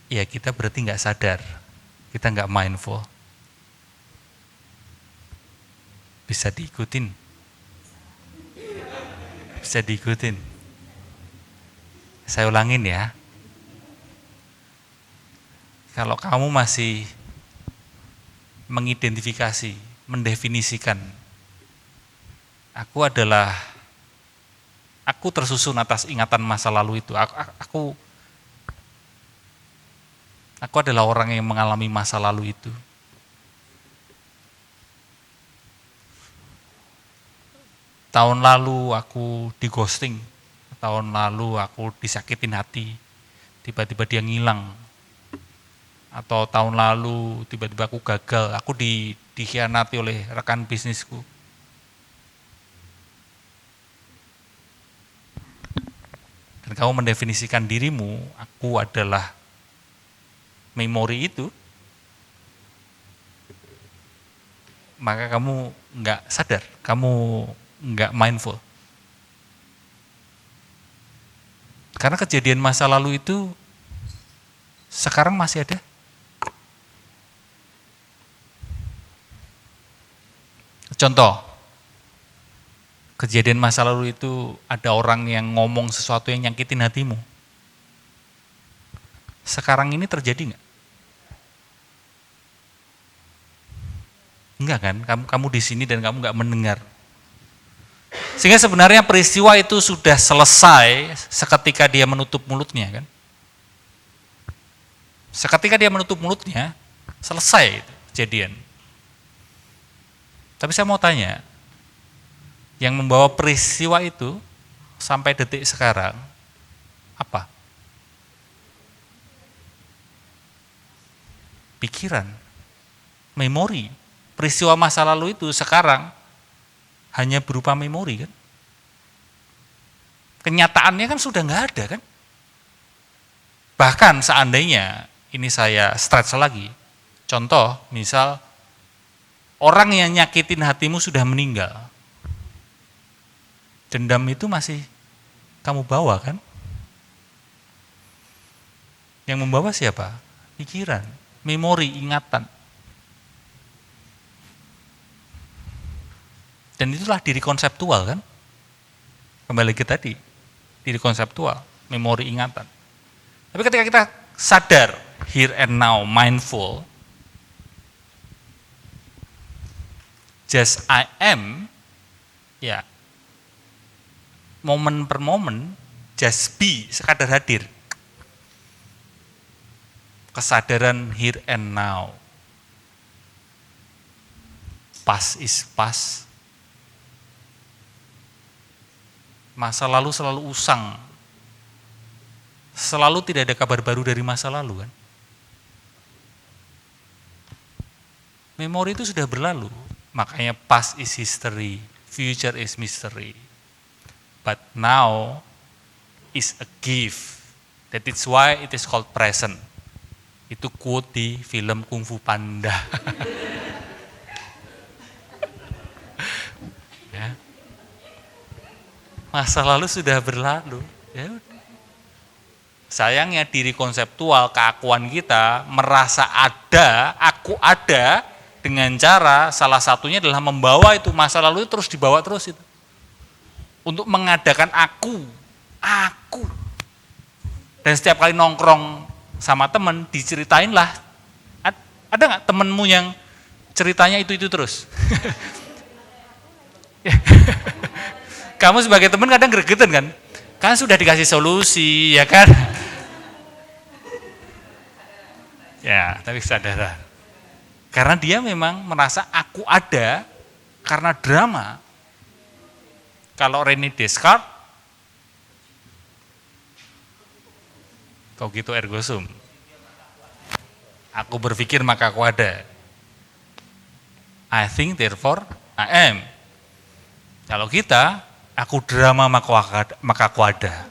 ya kita berarti nggak sadar, kita nggak mindful. Bisa diikutin. Bisa diikutin. Saya ulangin ya. Kalau kamu masih mengidentifikasi, mendefinisikan, aku tersusun atas ingatan masa lalu itu. Aku adalah orang yang mengalami masa lalu itu. Tahun lalu aku di ghosting, tahun lalu aku disakitin hati, tiba-tiba dia ngilang. Atau tahun lalu tiba-tiba aku gagal, aku dikhianati oleh rekan bisnisku. Dan kamu mendefinisikan dirimu, aku adalah memori itu, maka kamu nggak sadar, kamu nggak mindful. Karena kejadian masa lalu itu sekarang masih ada. Contoh, kejadian masa lalu itu ada orang yang ngomong sesuatu yang nyakitin hatimu. Sekarang ini terjadi nggak? Enggak kan? Kamu di sini dan kamu nggak mendengar. Sehingga sebenarnya peristiwa itu sudah selesai seketika dia menutup mulutnya kan? Seketika dia menutup mulutnya, selesai itu kejadian. Tapi saya mau tanya, yang membawa peristiwa itu sampai detik sekarang, apa? Pikiran, memori. Peristiwa masa lalu itu sekarang hanya berupa memori kan? Kenyataannya kan sudah nggak ada kan? Bahkan seandainya, ini saya stretch lagi, contoh misal, orang yang nyakitin hatimu sudah meninggal. Dendam itu masih kamu bawa kan? Yang membawa siapa? Pikiran, memori, ingatan. Dan itulah diri konseptual kan? Kembali ke tadi, diri konseptual, memori, ingatan. Tapi ketika kita sadar, here and now, mindful, just I am, ya, momen per momen, just be, sekadar hadir. Kesadaran here and now. Past is past. Masa lalu selalu usang. Selalu tidak ada kabar baru dari masa lalu kan. Memori itu sudah berlalu. Makanya past is history, future is mystery. But now is a gift. That is why it is called present. Itu quote di film Kung Fu Panda. Ya. Masa lalu sudah berlalu. Ya. Sayangnya diri konseptual, keakuan kita merasa ada, aku ada, dengan cara salah satunya adalah membawa itu masa lalu itu terus dibawa terus itu. Untuk mengadakan aku. Dan setiap kali nongkrong sama temen diceritain lah. Ada nggak temenmu yang ceritanya itu terus? Kamu sebagai teman kadang gregetan kan? Kan sudah dikasih solusi, ya kan? Ya, tapi kesadaran. Karena dia memang merasa aku ada karena drama. Kalau René Descartes, cogito ergo sum. Aku berpikir maka aku ada. I think therefore I am. Kalau kita, aku drama maka aku ada.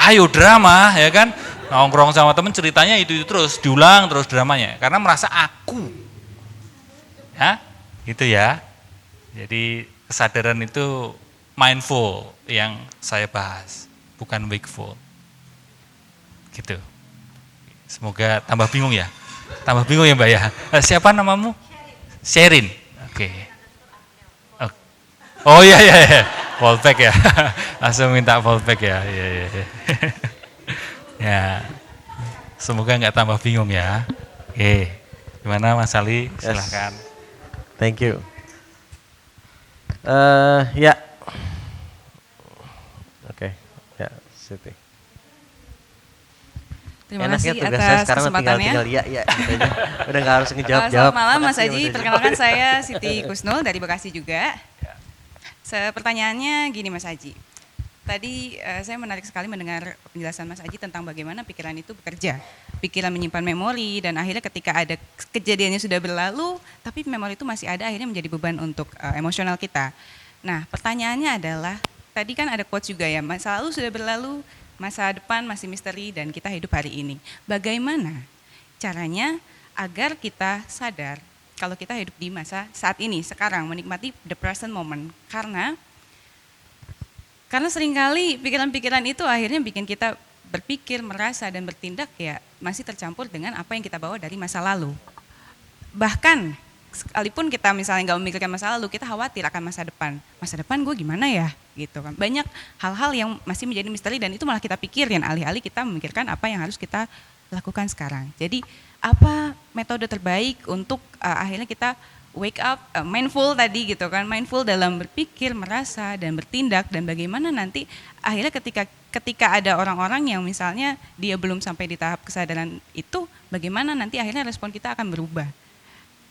Ayo drama, ya kan? Nongkrong sama temen ceritanya itu terus, diulang terus dramanya. Karena merasa aku. Ya, gitu ya. Jadi kesadaran itu mindful yang saya bahas, bukan wakeful. Gitu. Semoga tambah bingung ya. Tambah bingung ya Mbak ya. Siapa namamu? Sherin. Oke. Oh iya. Fallback ya. Langsung minta fallback ya. Iya. Ya. Semoga nggak tambah bingung ya. Oke. Gimana Mas Ali? Silahkan. Thank you. Ya. Oke. Ya, Siti. Terima Enaknya kasih tugas atas saya sekarang kesempatannya. tinggal ya gitu aja. Udah nggak harus ngejawab-jawab. Selamat malam Mas Makasih, Aji, Mas Aji. perkenalkan saya Siti Kusnul dari Bekasi juga. Pertanyaannya gini Mas Aji, Tadi saya menarik sekali mendengar penjelasan Mas Aji tentang bagaimana pikiran itu bekerja. Pikiran menyimpan memori dan akhirnya ketika ada kejadiannya sudah berlalu, tapi memori itu masih ada, akhirnya menjadi beban untuk emosional kita. Nah, pertanyaannya adalah, tadi kan ada quotes juga ya, masa lalu sudah berlalu, masa depan masih misteri dan kita hidup hari ini. Bagaimana caranya agar kita sadar kalau kita hidup di masa saat ini, sekarang, menikmati the present moment. Karena seringkali pikiran-pikiran itu akhirnya bikin kita berpikir, merasa, dan bertindak ya masih tercampur dengan apa yang kita bawa dari masa lalu. Bahkan sekalipun kita misalnya nggak memikirkan masa lalu, kita khawatir akan masa depan. Masa depan gue gimana ya? Gitu kan. Banyak hal-hal yang masih menjadi misteri dan itu malah kita pikirin alih-alih kita memikirkan apa yang harus kita lakukan sekarang. Jadi apa metode terbaik untuk akhirnya kita wake up, mindful tadi gitu kan, mindful dalam berpikir, merasa, dan bertindak, dan bagaimana nanti akhirnya ketika ada orang-orang yang misalnya dia belum sampai di tahap kesadaran itu, bagaimana nanti akhirnya respon kita akan berubah.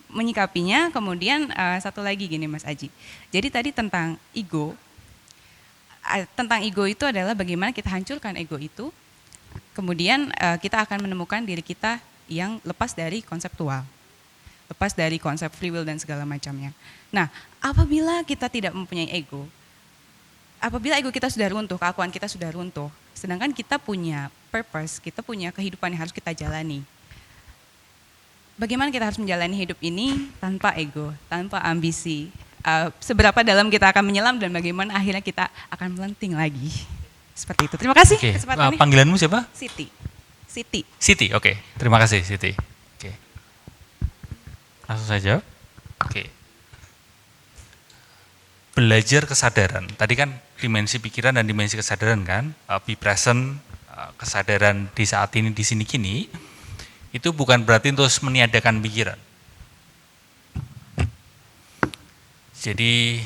Menyikapinya, kemudian satu lagi gini Mas Aji, jadi tadi tentang ego itu adalah bagaimana kita hancurkan ego itu, kemudian kita akan menemukan diri kita yang lepas dari konseptual. Lepas dari konsep free will dan segala macamnya. Nah, apabila kita tidak mempunyai ego, apabila ego kita sudah runtuh, keakuan kita sudah runtuh, sedangkan kita punya purpose, kita punya kehidupan yang harus kita jalani. Bagaimana kita harus menjalani hidup ini tanpa ego, tanpa ambisi, seberapa dalam kita akan menyelam dan bagaimana akhirnya kita akan melenting lagi. Seperti itu. Terima kasih kesempatannya. Panggilanmu siapa? Siti. Siti, oke. Terima kasih Siti. Langsung saja. Oke. Belajar kesadaran. Tadi kan dimensi pikiran dan dimensi kesadaran kan, be present, kesadaran di saat ini, di sini kini, itu bukan berarti terus meniadakan pikiran. Jadi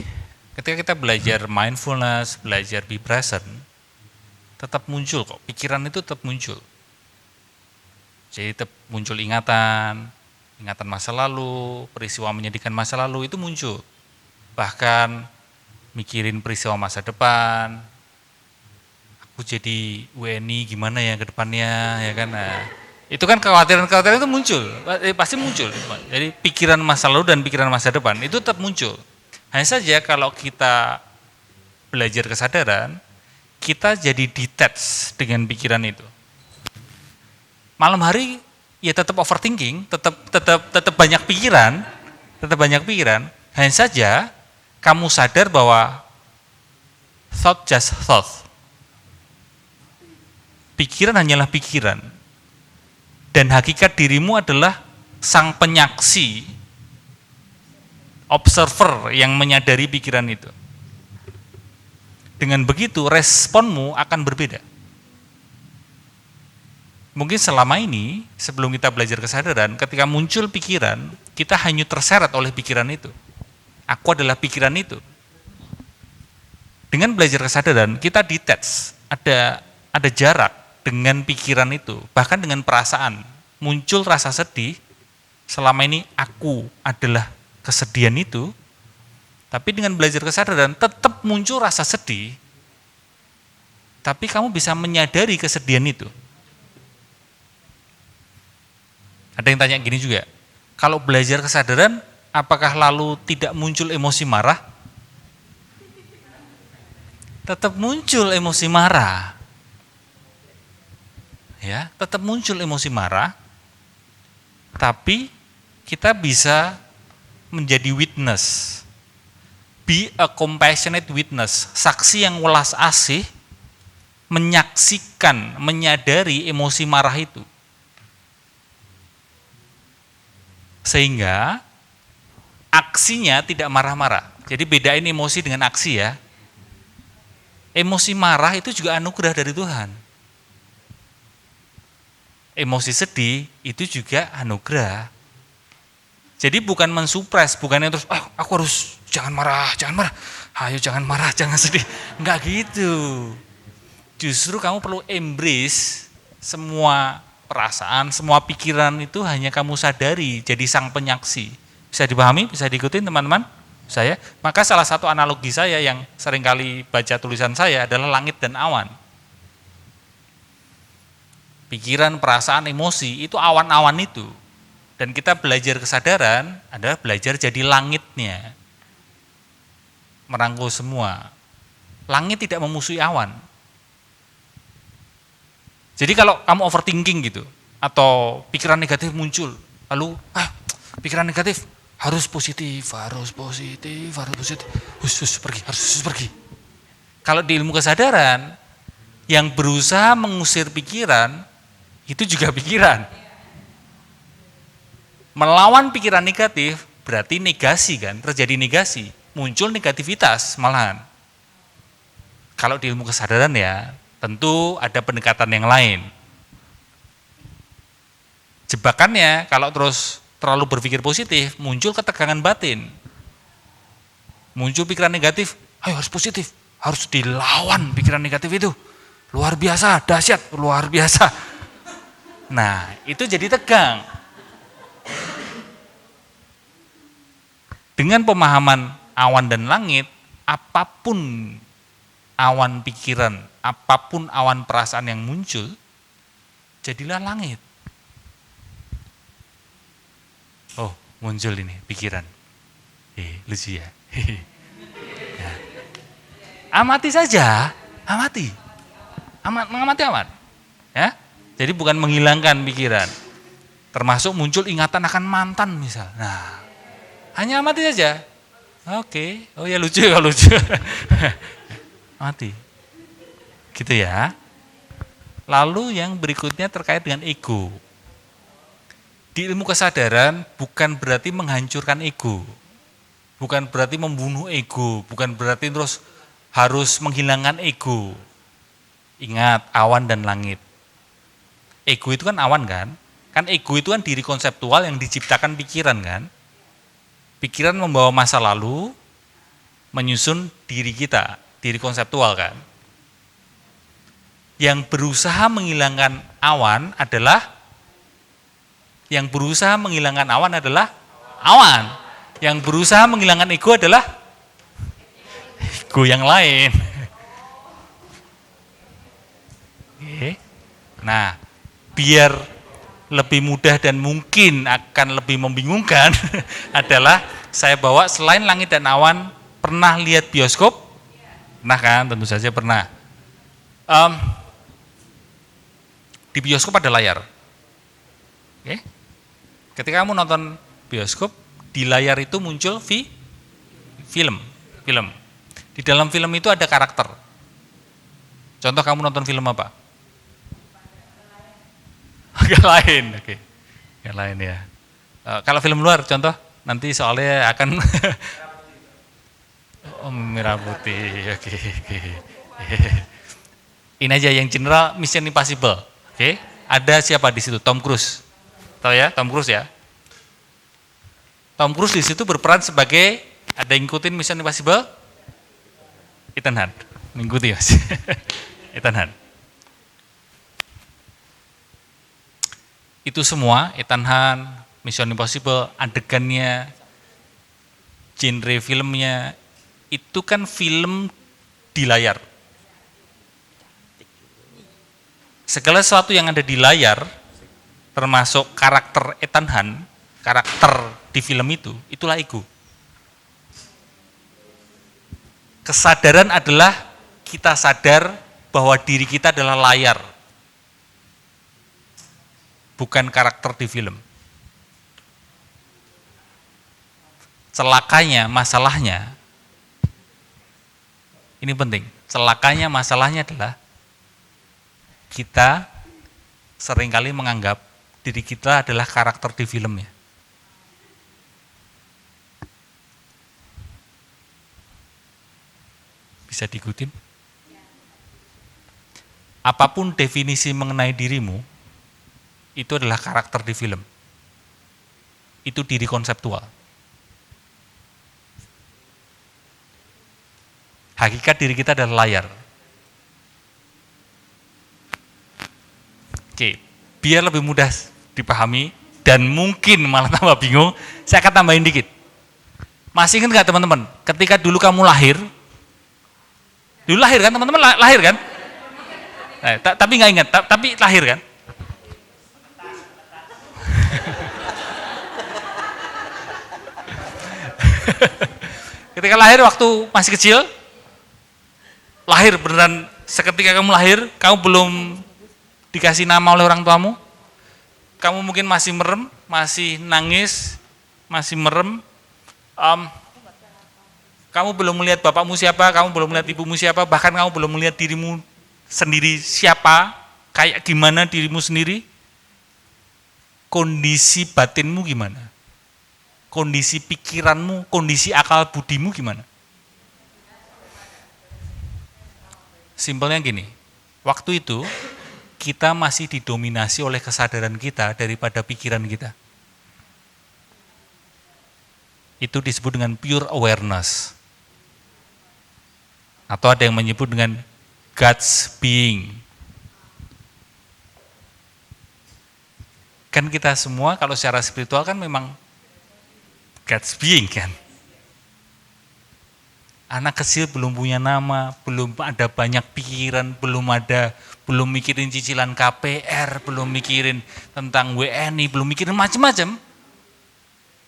ketika kita belajar mindfulness, belajar be present, tetap muncul kok, pikiran itu tetap muncul. Jadi tetap muncul ingatan masa lalu, peristiwa menyedihkan masa lalu itu muncul. Bahkan mikirin peristiwa masa depan, aku jadi WNI gimana ya ke depannya, ya kan. Nah, itu kan kekhawatiran-kekhawatiran itu muncul, pasti muncul. Jadi pikiran masa lalu dan pikiran masa depan itu tetap muncul. Hanya saja kalau kita belajar kesadaran, kita jadi detach dengan pikiran itu. Malam hari ya tetap overthinking, tetap banyak pikiran, hanya saja kamu sadar bahwa thought just thought. Pikiran hanyalah pikiran. Dan hakikat dirimu adalah sang penyaksi, observer yang menyadari pikiran itu. Dengan begitu responmu akan berbeda. Mungkin selama ini, sebelum kita belajar kesadaran, ketika muncul pikiran, kita hanya terseret oleh pikiran itu. Aku adalah pikiran itu. Dengan belajar kesadaran, kita detach, ada jarak dengan pikiran itu, bahkan dengan perasaan. Muncul rasa sedih, selama ini aku adalah kesedihan itu, tapi dengan belajar kesadaran, tetap muncul rasa sedih, tapi kamu bisa menyadari kesedihan itu. Ada yang tanya gini juga, kalau belajar kesadaran, apakah lalu tidak muncul emosi marah? Tetap muncul emosi marah. Ya, tetap muncul emosi marah, tapi kita bisa menjadi witness. Be a compassionate witness, saksi yang welas asih, menyaksikan, menyadari emosi marah itu. Sehingga aksinya tidak marah-marah. Jadi bedain emosi dengan aksi ya. Emosi marah itu juga anugerah dari Tuhan. Emosi sedih itu juga anugerah. Jadi bukan mensupres, bukan yang terus, aku harus jangan marah, ayo jangan marah, jangan sedih. Enggak gitu. Justru kamu perlu embrace semua perasaan, semua pikiran itu hanya kamu sadari, jadi sang penyaksi. Bisa dipahami, bisa diikutin teman-teman? Maka salah satu analogi saya yang seringkali baca tulisan saya adalah langit dan awan. Pikiran, perasaan, emosi itu awan-awan itu. Dan kita belajar kesadaran adalah belajar jadi langitnya. Merangkul semua. Langit tidak memusuhi awan. Jadi kalau kamu overthinking gitu, atau pikiran negatif muncul, lalu pikiran negatif harus positif, harus pergi. Kalau di ilmu kesadaran, yang berusaha mengusir pikiran, itu juga pikiran. Melawan pikiran negatif, berarti negasi kan, terjadi negasi, muncul negativitas malahan. Kalau di ilmu kesadaran ya, tentu ada pendekatan yang lain. Jebakannya, kalau terus terlalu berpikir positif, muncul ketegangan batin. Muncul pikiran negatif, ayo harus positif, harus dilawan pikiran negatif itu. Luar biasa, dahsyat, luar biasa. Nah, itu jadi tegang. Dengan pemahaman awan dan langit, apapun awan pikiran, apapun awan perasaan yang muncul, jadilah langit. Oh, muncul ini pikiran. Lucu ya. Ya. Amati saja, amati. Mengamati amat. Ya. Jadi bukan menghilangkan pikiran. Termasuk muncul ingatan akan mantan misal. Nah, hanya amati saja. Oke. Oh ya lucu ya lucu. Amati. Gitu ya. Lalu yang berikutnya terkait dengan ego. Di ilmu kesadaran bukan berarti menghancurkan ego. Bukan berarti membunuh ego, bukan berarti terus harus menghilangkan ego. Ingat, awan dan langit. Ego itu kan awan kan? Kan ego itu kan diri konseptual yang diciptakan pikiran kan? Pikiran membawa masa lalu, menyusun diri kita, diri konseptual kan? Yang berusaha menghilangkan awan adalah awan. Yang berusaha menghilangkan ego adalah ego yang lain. Oke. Nah, biar lebih mudah dan mungkin akan lebih membingungkan adalah saya bawa selain langit dan awan, pernah lihat bioskop? Pernah kan? Tentu saja pernah. Di bioskop ada layar. Oke. Ketika kamu nonton bioskop, di layar itu muncul film. Di dalam film itu ada karakter. Contoh kamu nonton film apa? Agak lain, oke. Yang lain ya. Kalau film luar, contoh nanti soalnya akan merah putih, oke. Ini aja yang general Mission Impossible, oke. Ada siapa di situ? Tom Cruise, tahu ya? Tom Cruise ya. Tom Cruise di situ berperan sebagai, ada yang ngikutin Mission Impossible? Ethan Hunt, mengikuti mas. Ethan Hunt. Itu semua, Ethan Hunt, Mission Impossible, adegannya, genre filmnya, itu kan film di layar. Segala sesuatu yang ada di layar, termasuk karakter Ethan Hunt, karakter di film itu, itulah ego. Kesadaran adalah kita sadar bahwa diri kita adalah layar, bukan karakter di film. Celakanya, masalahnya, ini penting, celakanya, masalahnya adalah kita seringkali menganggap diri kita adalah karakter di filmnya. Bisa diikutin? Apapun definisi mengenai dirimu, itu adalah karakter di film. Itu diri konseptual. Hakikat diri kita adalah layar. Oke, biar lebih mudah dipahami dan mungkin malah tambah bingung, saya akan tambahin dikit. Masih ingat nggak teman-teman? Ketika dulu kamu lahir kan teman-teman, lahir kan? Tapi nggak ingat, tapi lahir kan? Ketika lahir waktu masih kecil, lahir beneran seketika kamu lahir, kamu belum dikasih nama oleh orang tuamu, kamu mungkin masih merem, masih nangis, masih merem, kamu belum melihat bapakmu siapa, kamu belum melihat ibumu siapa, bahkan kamu belum melihat dirimu sendiri siapa, kayak gimana dirimu sendiri, kondisi batinmu gimana? Kondisi pikiranmu, kondisi akal budimu gimana? Simpelnya gini, waktu itu kita masih didominasi oleh kesadaran kita daripada pikiran kita. Itu disebut dengan pure awareness. Atau ada yang menyebut dengan God's being. Kan kita semua kalau secara spiritual kan memang God's being kan. Anak kecil belum punya nama, belum ada banyak pikiran, belum mikirin cicilan KPR, belum mikirin tentang WNI, belum mikirin macam-macam.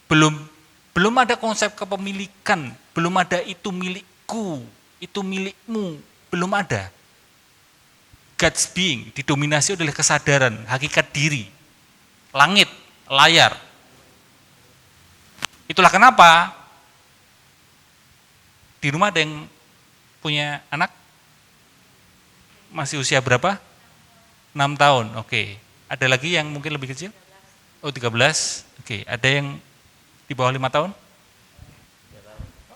Belum ada konsep kepemilikan, belum ada itu milikku, itu milikmu, belum ada. God's being didominasi oleh kesadaran, hakikat diri, langit, layar. Itulah kenapa di rumah ada yang punya anak masih usia berapa? 6 tahun, oke. Ada lagi yang mungkin lebih kecil? Oh 13, oke. Ada yang di bawah 5 tahun?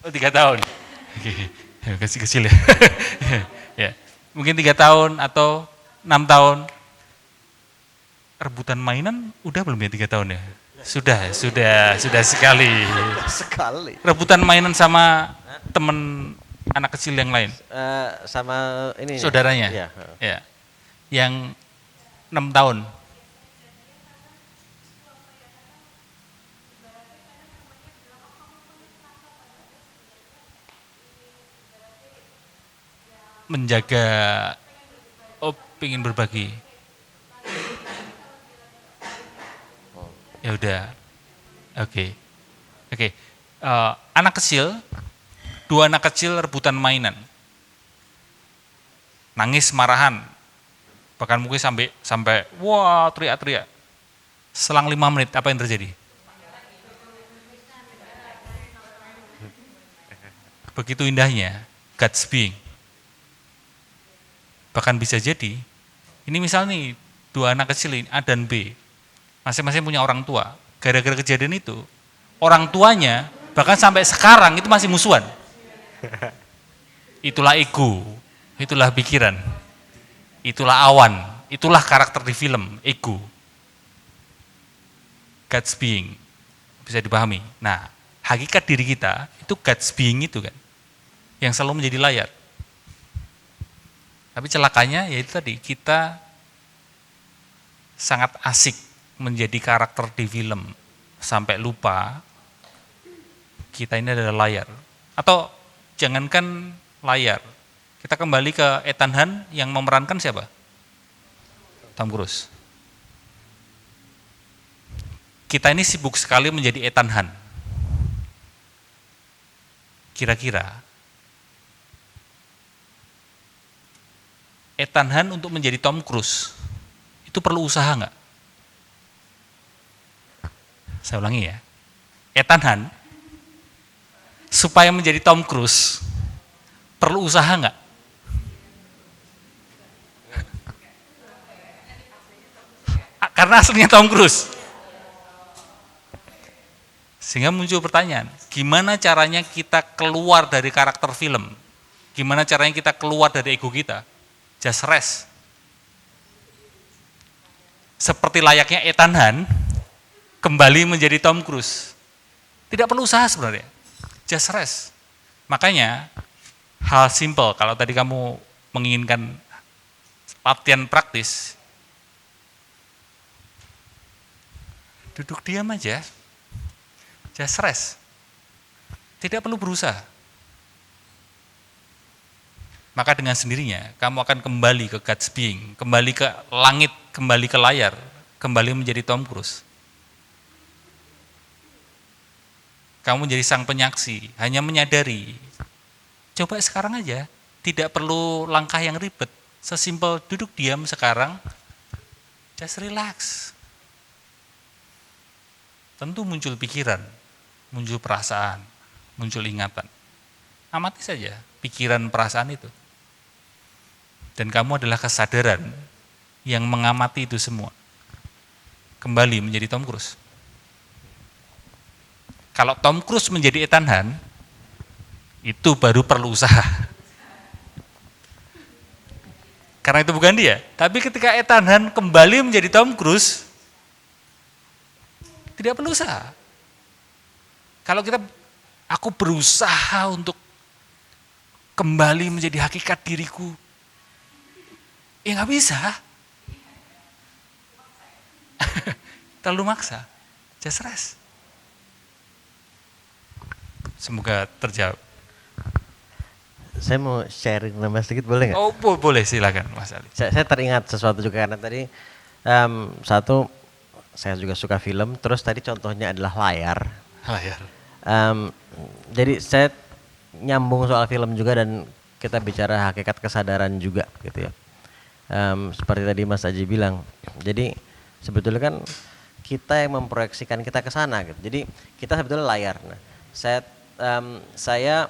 Oh 3 tahun, oke. Kecil-kecil ya. Ya. Mungkin 3 tahun atau 6 tahun. Rebutan mainan udah belum ya 3 tahun ya? Sudah sekali. Sekali. Rebutan mainan sama teman anak kecil yang lain. Sama ini. Saudaranya. Iya. Ya. Yang 6 tahun. Menjaga, ingin berbagi. Ya udah, oke. Anak kecil, 2 anak kecil rebutan mainan, nangis marahan, bahkan mungkin sampai wah teriak-teriak. Selang 5 menit apa yang terjadi? Begitu indahnya God's being. Bahkan bisa jadi, ini misalnya nih 2 anak kecil ini A dan B, masing-masing punya orang tua. Gara-gara kejadian itu, orang tuanya bahkan sampai sekarang itu masih musuhan. Itulah ego, itulah pikiran, itulah awan, itulah karakter di film, ego. God's being, bisa dipahami. Nah, hakikat diri kita itu God's being itu kan, yang selalu menjadi layar. Tapi celakanya yaitu tadi, kita sangat asik menjadi karakter di film sampai lupa kita ini adalah layar. Atau jangankan layar, kita kembali ke Ethan Hunt yang memerankan siapa? Tom Cruise. Kita ini sibuk sekali menjadi Ethan Hunt. Kira-kira Ethan Hunt untuk menjadi Tom Cruise itu perlu usaha nggak? Saya ulangi ya, Ethan Hunt supaya menjadi Tom Cruise perlu usaha nggak? Karena aslinya Tom Cruise. Sehingga muncul pertanyaan, gimana caranya kita keluar dari karakter film? Gimana caranya kita keluar dari ego kita? Just rest. Seperti layaknya Ethan Hunt kembali menjadi Tom Cruise. Tidak perlu usaha sebenarnya. Just rest. Makanya hal simple, kalau tadi kamu menginginkan latihan praktis, duduk diam aja. Just rest. Tidak perlu berusaha. Maka dengan sendirinya kamu akan kembali ke God's being, kembali ke langit, kembali ke layar, kembali menjadi Tom Cruise. Kamu menjadi sang penyaksi, hanya menyadari. Coba sekarang aja, tidak perlu langkah yang ribet. Sesimpel duduk diam sekarang, just relax. Tentu muncul pikiran, muncul perasaan, muncul ingatan. Amati saja pikiran perasaan itu. Dan kamu adalah kesadaran yang mengamati itu semua. Kembali menjadi Tom Cruise. Kalau Tom Cruise menjadi Ethan Hunt, itu baru perlu usaha. Karena itu bukan dia. Tapi ketika Ethan Hunt kembali menjadi Tom Cruise, tidak perlu usaha. Kalau aku berusaha untuk kembali menjadi hakikat diriku, ya nggak bisa. Terlalu maksa. Just rest. Semoga terjawab. Saya mau sharing nama sedikit boleh nggak? Oh boleh, silakan Mas Ali. Saya teringat sesuatu juga karena tadi satu saya juga suka film, terus tadi contohnya adalah layar. Layar. Jadi saya nyambung soal film juga dan kita bicara hakikat kesadaran juga gitu ya. Seperti tadi Mas Aji bilang, jadi sebetulnya kan kita yang memproyeksikan kita ke sana gitu. Jadi kita sebetulnya layar. Nah, saya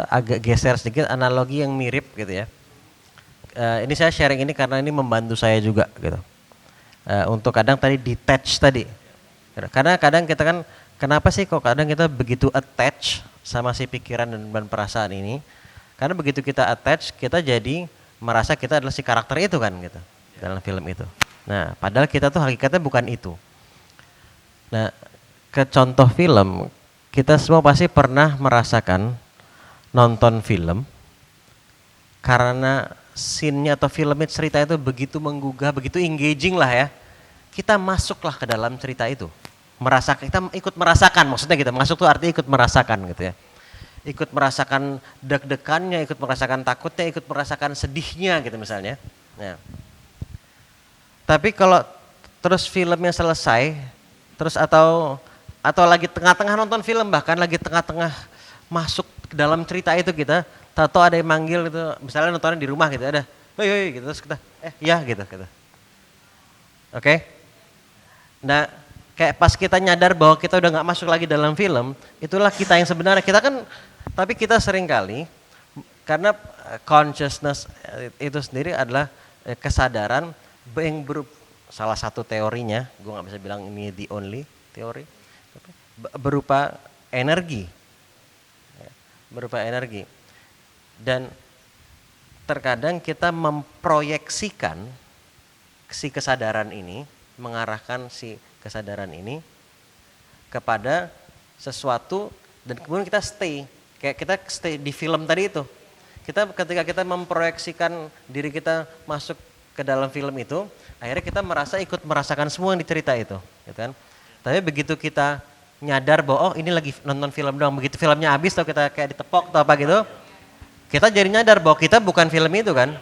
agak geser sedikit analogi yang mirip gitu ya. Ini saya sharing ini karena ini membantu saya juga gitu. Untuk kadang tadi detach tadi. Karena kadang kita kan, kenapa sih kok kadang kita begitu attach sama si pikiran dan perasaan ini? Karena begitu kita attach, kita jadi merasa kita adalah si karakter itu kan gitu dalam film itu. Nah, padahal kita tuh hakikatnya bukan itu. Nah, ke contoh film, kita semua pasti pernah merasakan nonton film karena scene-nya atau filmnya cerita itu begitu menggugah, begitu engaging lah ya. Kita masuklah ke dalam cerita itu. Kita ikut merasakan, maksudnya gitu. Masuk tuh artinya ikut merasakan gitu ya. Ikut merasakan deg-degannya, ikut merasakan takutnya, ikut merasakan sedihnya gitu misalnya. Nah. Tapi kalau terus filmnya selesai, terus atau lagi tengah-tengah nonton film, bahkan lagi tengah-tengah masuk ke dalam cerita itu kita, tahu ada yang manggil gitu, misalnya nontonnya di rumah gitu, ada, hoi gitu, terus kita, ya gitu. Oke? Nah, kayak pas kita nyadar bahwa kita udah nggak masuk lagi dalam film, itulah kita yang sebenarnya. Kita kan, tapi kita sering kali, karena consciousness itu sendiri adalah kesadaran yang salah satu teorinya, gue nggak bisa bilang ini the only teori, berupa energi. Dan terkadang kita memproyeksikan si kesadaran ini, mengarahkan si kesadaran ini kepada sesuatu dan kemudian kita stay, kayak kita stay di film tadi itu. Ketika kita memproyeksikan diri kita masuk ke dalam film itu, akhirnya kita ikut merasakan semua yang dicerita itu, gitu kan. Tapi begitu kita nyadar bahwa ini lagi nonton film doang, begitu filmnya habis atau kita kayak ditepok atau apa gitu, kita jadi nyadar bahwa kita bukan film itu kan.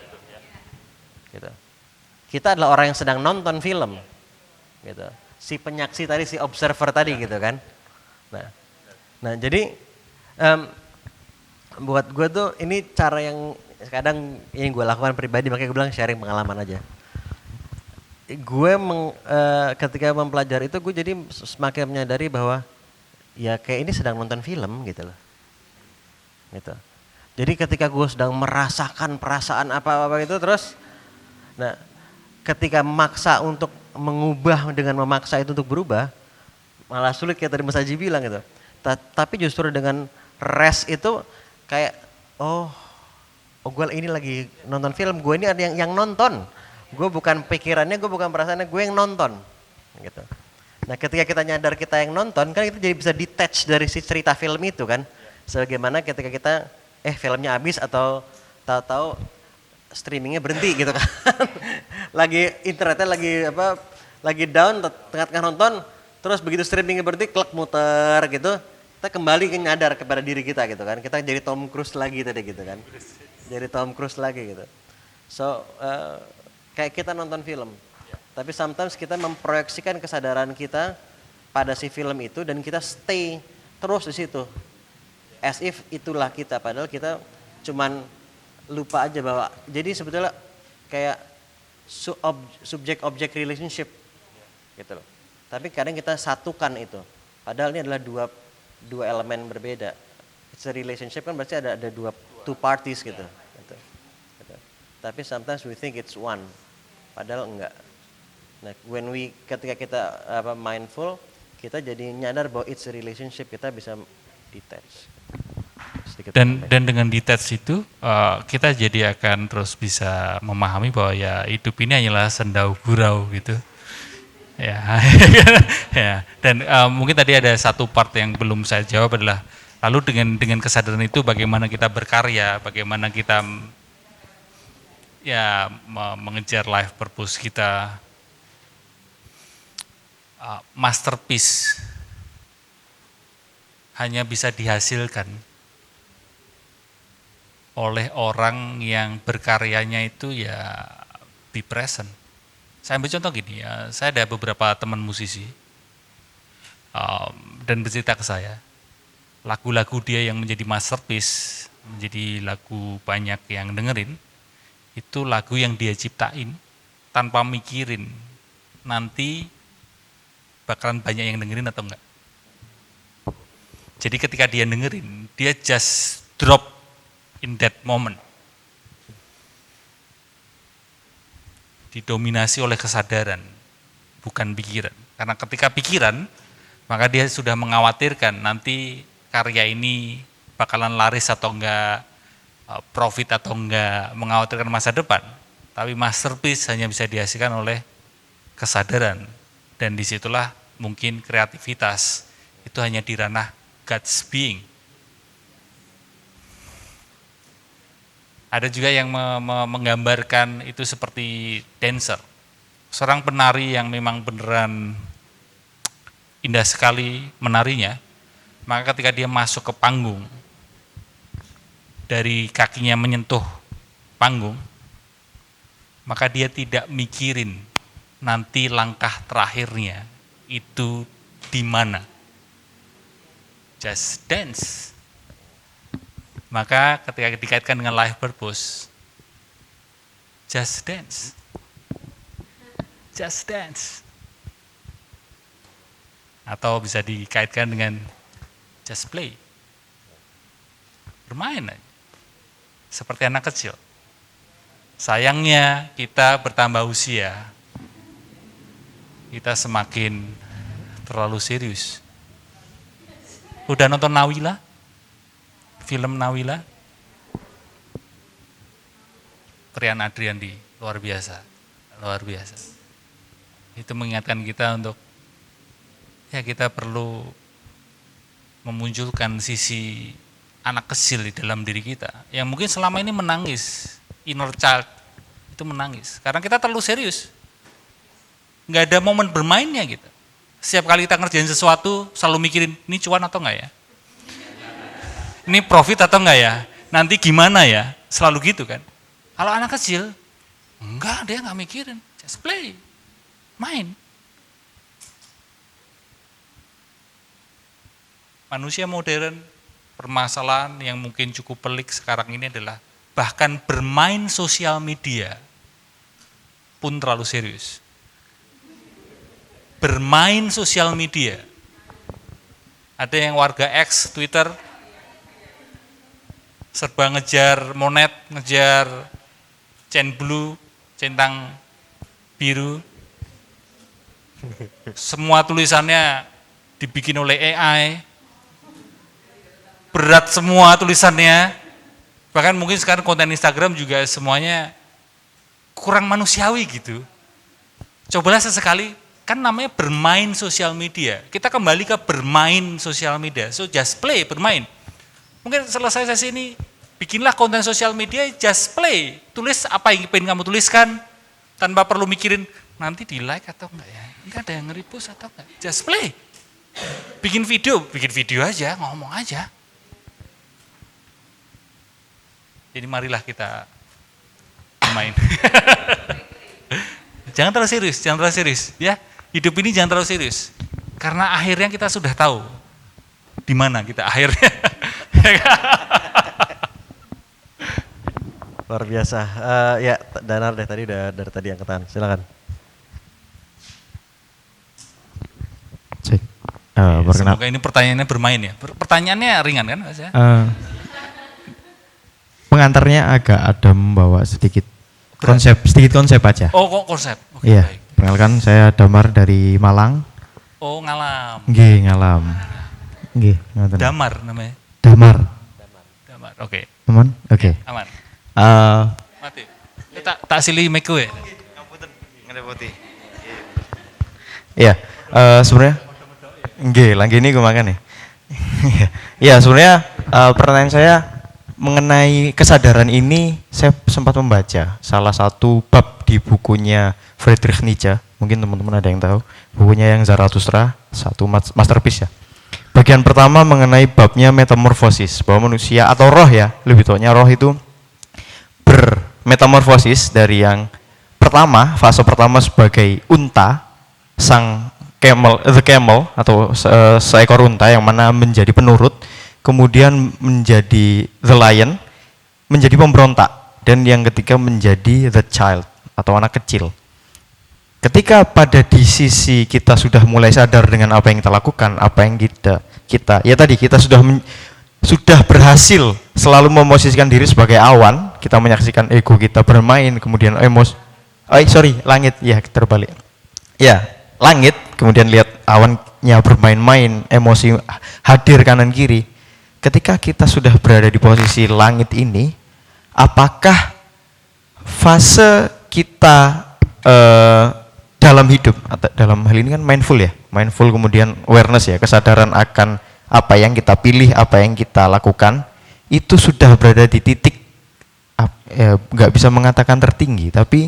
Gitu. Kita adalah orang yang sedang nonton film. Gitu. Si penyaksi tadi, si observer tadi gitu kan. Nah jadi buat gue tuh ini cara yang kadang yang gue lakukan pribadi, makanya gue bilang sharing pengalaman aja. Ketika mempelajari itu gue jadi semakin menyadari bahwa ya kayak ini sedang nonton film gitu loh. Gitu. Jadi ketika gue sedang merasakan perasaan apa-apa itu terus, nah ketika memaksa untuk mengubah dengan memaksa itu untuk berubah, malah sulit kayak tadi Mas Haji bilang gitu. Tapi justru dengan rest itu kayak gue ini lagi nonton film, gue ini ada yang nonton. Gue bukan pikirannya, gue bukan perasaannya, gue yang nonton. Gitu. Nah ketika kita nyadar kita yang nonton, kan kita jadi bisa detach dari si cerita film itu kan. Sebagaimana ketika kita, filmnya habis atau tahu-tahu streamingnya berhenti gitu kan. Lagi internetnya lagi down, tengah-tengah nonton, terus begitu streamingnya berhenti, klek muter gitu. kita kembali nyadar kepada diri kita gitu kan. Kita jadi Tom Cruise lagi tadi gitu kan. Jadi Tom Cruise lagi gitu. So kayak kita nonton film. Tapi sometimes kita memproyeksikan kesadaran kita pada si film itu dan kita stay terus di situ. As if itulah kita, padahal kita cuman lupa aja bahwa jadi sebetulnya kayak subject-object relationship gitu loh. Tapi kadang kita satukan itu. Padahal ini adalah dua elemen berbeda. It's a relationship kan berarti ada two parties gitu. Gitu. Tapi sometimes we think it's one. Padahal enggak. Nah, ketika kita mindful, kita jadi nyadar bahwa it's a relationship, kita bisa detach. Dan dengan detach itu kita jadi akan terus bisa memahami bahwa ya hidup ini hanyalah sendau gurau gitu. Ya, ya. Dan mungkin tadi ada satu part yang belum saya jawab adalah lalu dengan kesadaran itu bagaimana kita berkarya, bagaimana kita ya mengejar life purpose kita. Masterpiece hanya bisa dihasilkan oleh orang yang berkaryanya itu ya be present. Saya ambil contoh gini ya, saya ada beberapa teman musisi dan bercerita ke saya, lagu-lagu dia yang menjadi masterpiece, menjadi lagu banyak yang dengerin, itu lagu yang dia ciptain tanpa mikirin nanti bakalan banyak yang dengerin atau enggak. Jadi ketika dia dengerin, dia just drop in that moment. Didominasi oleh kesadaran, bukan pikiran. Karena ketika pikiran, maka dia sudah mengkhawatirkan nanti karya ini bakalan laris atau enggak, profit atau enggak, mengkhawatirkan masa depan. Tapi masterpiece hanya bisa dihasilkan oleh kesadaran. Dan disitulah mungkin kreativitas itu hanya di ranah God's being. Ada juga yang menggambarkan itu seperti dancer. Seorang penari yang memang beneran indah sekali menarinya, maka ketika dia masuk ke panggung, dari kakinya menyentuh panggung, maka dia tidak mikirin nanti langkah terakhirnya itu di mana. Just dance. Maka ketika dikaitkan dengan life purpose, just dance. Just dance. Atau bisa dikaitkan dengan just play. Bermain aja. Seperti anak kecil. Sayangnya kita bertambah usia, kita semakin terlalu serius. Udah nonton Nawila? Film Nawila? Rian Adriandi, luar biasa. Luar biasa. Itu mengingatkan kita untuk ya kita perlu memunculkan sisi anak kecil di dalam diri kita yang mungkin selama ini menangis, inner child itu menangis karena kita terlalu serius, nggak ada momen bermainnya gitu. Setiap kali kita ngerjain sesuatu selalu mikirin ini cuan atau enggak ya, ini profit atau enggak ya, nanti gimana ya, selalu gitu kan. Kalau anak kecil enggak, dia nggak mikirin, just play, main. Manusia modern, permasalahan yang mungkin cukup pelik sekarang ini adalah bahkan bermain sosial media pun terlalu serius. Bermain sosial media. Ada yang warga X, Twitter, serba ngejar monet, ngejar chain blue, centang biru. Semua tulisannya dibikin oleh AI. Berat semua tulisannya, bahkan mungkin sekarang konten Instagram juga semuanya kurang manusiawi gitu. Cobalah sesekali, kan namanya bermain sosial media, kita kembali ke bermain sosial media, so just play, bermain. Mungkin selesai sesi ini, bikinlah konten sosial media, just play, tulis apa yang ingin kamu tuliskan, tanpa perlu mikirin, nanti di like atau enggak ya, enggak ada yang nge-repost atau enggak, just play, bikin video aja, ngomong aja. Jadi marilah kita main. Jangan terlalu serius, ya. Hidup ini jangan terlalu serius. Karena akhirnya kita sudah tahu di mana kita akhirnya. Luar biasa. Ya, Danar deh tadi udah dari tadi angkatan. Silakan. Cek. Semoga ini pertanyaannya bermain ya. Pertanyaannya ringan kan Mas ya? Pengantarnya agak ada membawa sedikit konsep aja. Oh, kok konsep. Oke, Iya. baik. Perkenalkan saya Damar dari Malang. Oh, ngalam. Nggih, ngalam. Nggih, ngoten. Damar namanya. Damar. Damar. Oke. Aman? Oke. Aman. Eh, Mati. Tak silih meku ya. Iya, sebenarnya nggih, lagi ini gue makan nih. Iya, sebenarnya pertanyaan saya mengenai kesadaran ini, saya sempat membaca salah satu bab di bukunya Friedrich Nietzsche, mungkin teman-teman ada yang tahu, bukunya yang Zarathustra, satu masterpiece ya. Bagian pertama mengenai babnya metamorfosis, bahwa manusia atau roh ya, lebih tepatnya roh itu bermetamorfosis dari yang pertama, fase pertama sebagai unta, sang the camel atau seekor unta yang mana menjadi penurut, kemudian menjadi the lion, menjadi pemberontak, dan yang ketiga menjadi the child atau anak kecil. Ketika pada di sisi kita sudah mulai sadar dengan apa yang kita lakukan, apa yang kita ya tadi kita sudah berhasil selalu memosisikan diri sebagai awan, kita menyaksikan ego kita bermain, kemudian langit, ya terbalik. Ya, langit, kemudian lihat awannya bermain-main, emosi hadir kanan kiri. Ketika kita sudah berada di posisi langit ini, apakah fase kita dalam hidup, atau dalam hal ini kan mindful ya, mindful kemudian awareness ya, kesadaran akan apa yang kita pilih, apa yang kita lakukan, itu sudah berada di titik, nggak bisa mengatakan tertinggi, tapi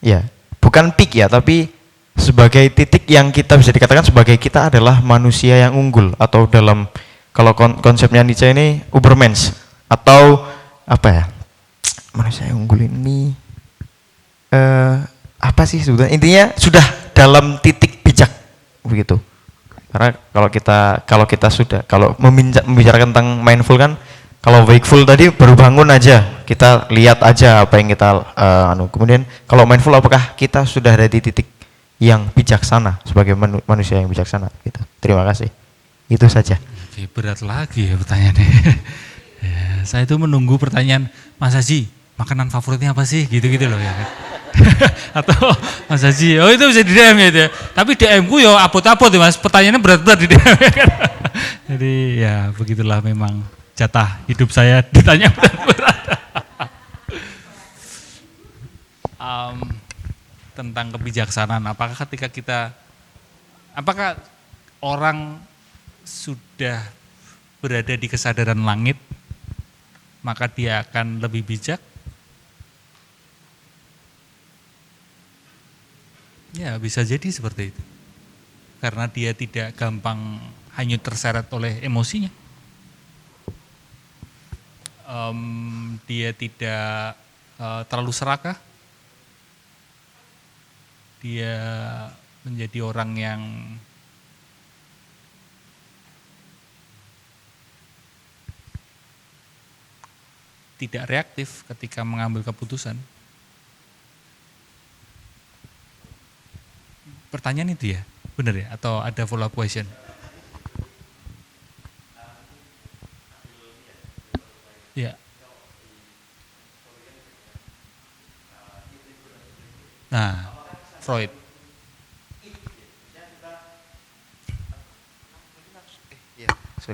ya bukan peak ya, tapi sebagai titik yang kita bisa dikatakan sebagai kita adalah manusia yang unggul, atau dalam kalau konsepnya Nietzsche ini Ubermensch, atau apa ya, manusia yang unggul ini apa sih sebetulnya, intinya sudah dalam titik bijak begitu. Karena kalau membicarakan tentang mindful kan, kalau wakeful tadi baru bangun aja, kita lihat aja apa yang kita kemudian kalau mindful apakah kita sudah ada di titik yang bijaksana sebagai manusia yang bijaksana gitu. Terima kasih. Itu saja. Oke, berat lagi ya pertanyaannya. Ya, saya itu menunggu pertanyaan, Mas Haji, makanan favoritnya apa sih? Gitu-gitu loh ya kan. Atau Mas Haji, oh itu bisa di DM gitu ya. Tapi DM ku ya abot-abot ya Mas, pertanyaannya berat-berat di DM ya kan. Jadi ya begitulah memang jatah hidup saya ditanya berat-berat. Tentang kebijaksanaan, apakah orang sudah berada di kesadaran langit, maka dia akan lebih bijak? Ya bisa jadi seperti itu. Karena dia tidak gampang hanyut terseret oleh emosinya. Dia tidak terlalu serakah. Dia menjadi orang yang tidak reaktif ketika mengambil keputusan. Pertanyaan itu ya, benar ya? Atau ada follow up question? Ya. Nah, Freud.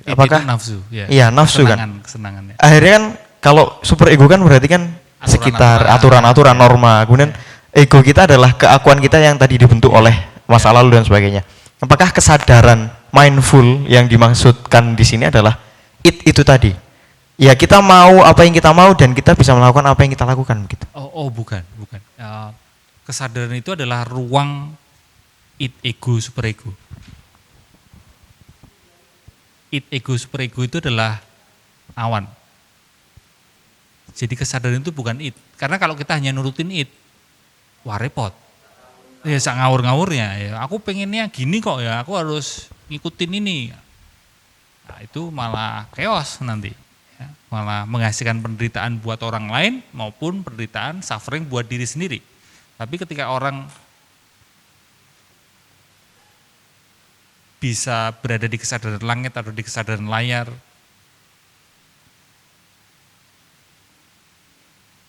Apakah itu nafsu? Ya. Iya, nafsu kan. Kesenangan ya. Akhirnya kan kalau super ego kan berarti kan sekitar aturan-aturan norma. Kemudian ego kita adalah keakuan kita yang tadi dibentuk oleh masa lalu dan sebagainya. Apakah kesadaran mindful yang dimaksudkan di sini adalah itu tadi? Ya kita mau apa yang kita mau dan kita bisa melakukan apa yang kita lakukan gitu. Oh bukan. Kesadaran itu adalah ruang ego, super ego. id, ego, superego itu adalah awan. Jadi kesadaran itu bukan id. Karena kalau kita hanya nurutin id, wah repot. Ya sak ngawur-ngawurnya, ya aku pengennya gini kok ya, aku harus ngikutin ini. Nah, itu malah chaos nanti. Ya, malah menghasilkan penderitaan buat orang lain maupun penderitaan suffering buat diri sendiri. Tapi ketika orang bisa berada di kesadaran langit atau di kesadaran layar,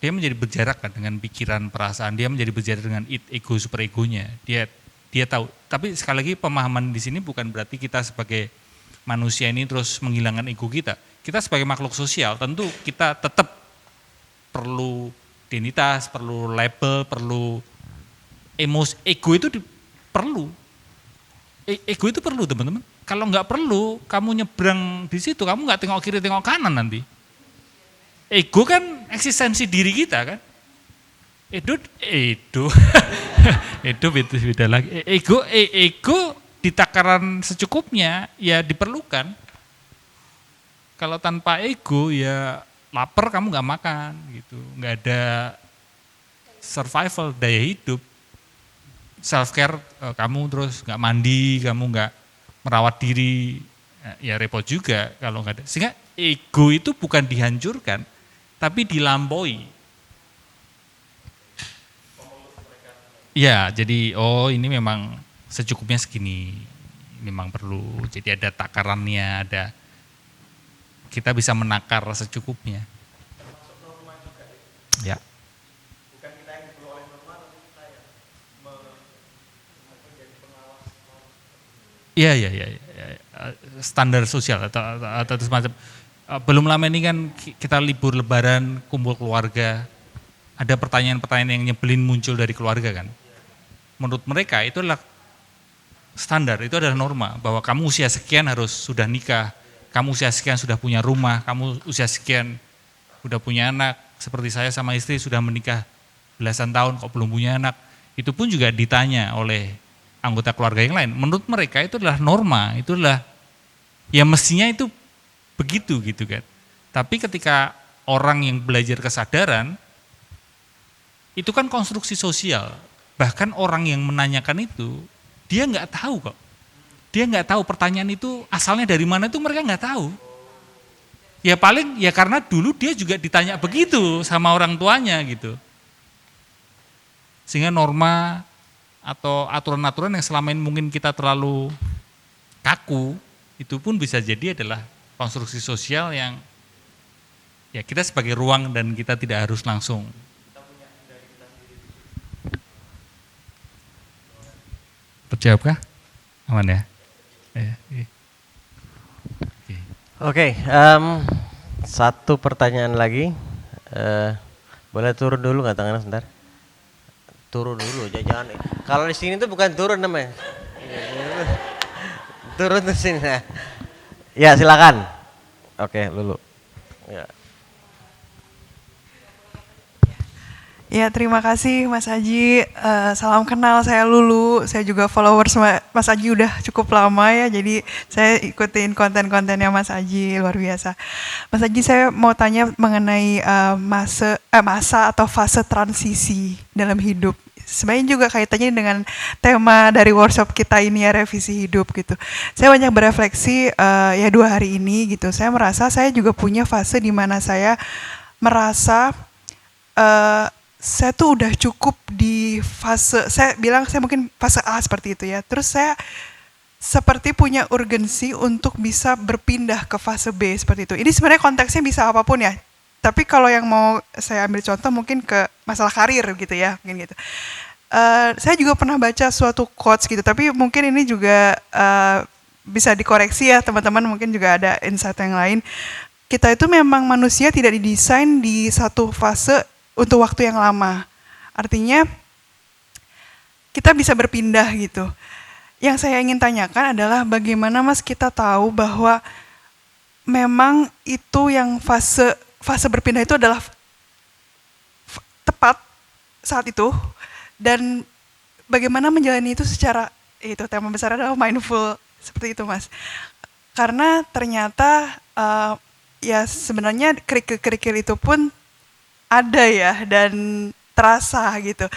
dia menjadi berjarak kan dengan pikiran, perasaan, dia menjadi berjarak dengan ego, superegonya. Dia tahu. Tapi sekali lagi pemahaman di sini bukan berarti kita sebagai manusia ini terus menghilangkan ego kita. Kita sebagai makhluk sosial tentu kita tetap perlu identitas, perlu label, perlu emosi. Ego itu perlu. Ego itu perlu teman-teman. Kalau nggak perlu, kamu nyebrang di situ, kamu nggak tengok kiri, tengok kanan nanti. Ego kan eksistensi diri kita kan. Ego beda lagi. Ego di takaran secukupnya ya diperlukan. Kalau tanpa ego ya lapar kamu nggak makan gitu, nggak ada survival, daya hidup. Self care kamu terus nggak mandi, kamu nggak merawat diri, ya repot juga kalau nggak ada. Sehingga ego itu bukan dihancurkan, tapi dilampaui. Ya, jadi ini memang secukupnya segini, memang perlu. Jadi ada takarannya, ada kita bisa menakar secukupnya. Ya. Iya, standar sosial atau semacam. Belum lama ini kan kita libur lebaran, kumpul keluarga, ada pertanyaan-pertanyaan yang nyebelin muncul dari keluarga kan. Menurut mereka itu adalah standar, itu adalah norma, bahwa kamu usia sekian harus sudah nikah, kamu usia sekian sudah punya rumah, kamu usia sekian sudah punya anak, seperti saya sama istri sudah menikah belasan tahun kok belum punya anak. Itu pun juga ditanya oleh anggota keluarga yang lain. Menurut mereka itu adalah norma, itu adalah ya mestinya itu begitu gitu kan. Tapi ketika orang yang belajar kesadaran, itu kan konstruksi sosial. Bahkan orang yang menanyakan itu, dia nggak tahu kok. Dia nggak tahu pertanyaan itu asalnya dari mana itu mereka nggak tahu. Ya paling ya karena dulu dia juga ditanya begitu sama orang tuanya gitu. Sehingga norma atau aturan-aturan yang selama ini mungkin kita terlalu kaku, itu pun bisa jadi adalah konstruksi sosial yang ya kita sebagai ruang dan kita tidak harus langsung. Terjawabkah? Aman ya? Oke, satu pertanyaan lagi. Boleh turun dulu nggak tangannya sebentar? Turun dulu, jangan. Kalau di sini tuh bukan turun namanya. Turun ke sini. Ya silakan. Oke, Lulu. Ya. Ya, terima kasih Mas Aji. Salam kenal, saya Lulu. Saya juga followers Mas Aji udah cukup lama ya, jadi saya ikutin konten-kontennya Mas Aji, luar biasa. Mas Aji, saya mau tanya mengenai masa atau fase transisi dalam hidup. Sebenarnya juga kaitannya dengan tema dari workshop kita ini ya, revisi hidup gitu. Saya banyak berefleksi ya 2 hari ini gitu. Saya merasa saya juga punya fase di mana saya merasa saya tuh udah cukup di fase, saya bilang saya mungkin fase A seperti itu ya. Terus saya seperti punya urgensi untuk bisa berpindah ke fase B seperti itu. Ini sebenarnya konteksnya bisa apapun ya. Tapi kalau yang mau saya ambil contoh mungkin ke masalah karir gitu ya, mungkin gitu. Saya juga pernah baca suatu quotes gitu, tapi mungkin ini juga bisa dikoreksi ya teman-teman, mungkin juga ada insight yang lain. Kita itu memang manusia tidak didesain di satu fase untuk waktu yang lama. Artinya kita bisa berpindah gitu. Yang saya ingin tanyakan adalah bagaimana Mas kita tahu bahwa memang itu yang fase berpindah itu adalah tepat saat itu, dan bagaimana menjalani itu secara, itu tema besar adalah mindful, seperti itu Mas. karena ternyata ya sebenarnya kerikil-kerikil itu pun ada ya dan terasa gitu.